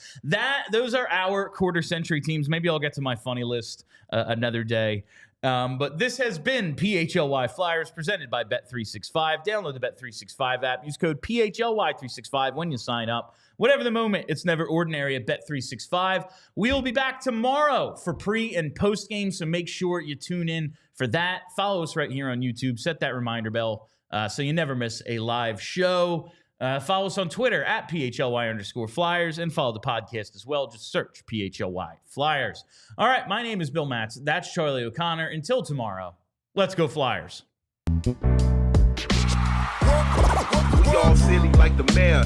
those are our quarter century teams. Maybe I'll get to my funny list another day. But this has been PHLY Flyers presented by Bet365. Download the Bet365 app. Use code PHLY365 when you sign up. Whatever the moment, it's never ordinary at Bet365. We'll be back tomorrow for pre and post game, so make sure you tune in for that. Follow us right here on YouTube. Set that reminder bell so you never miss a live show. Follow us on Twitter at PHLY_Flyers and follow the podcast as well. Just search PHLY Flyers. All right, my name is Bill Matz. That's Charlie O'Connor. Until tomorrow, let's go Flyers. We all silly like the mayor.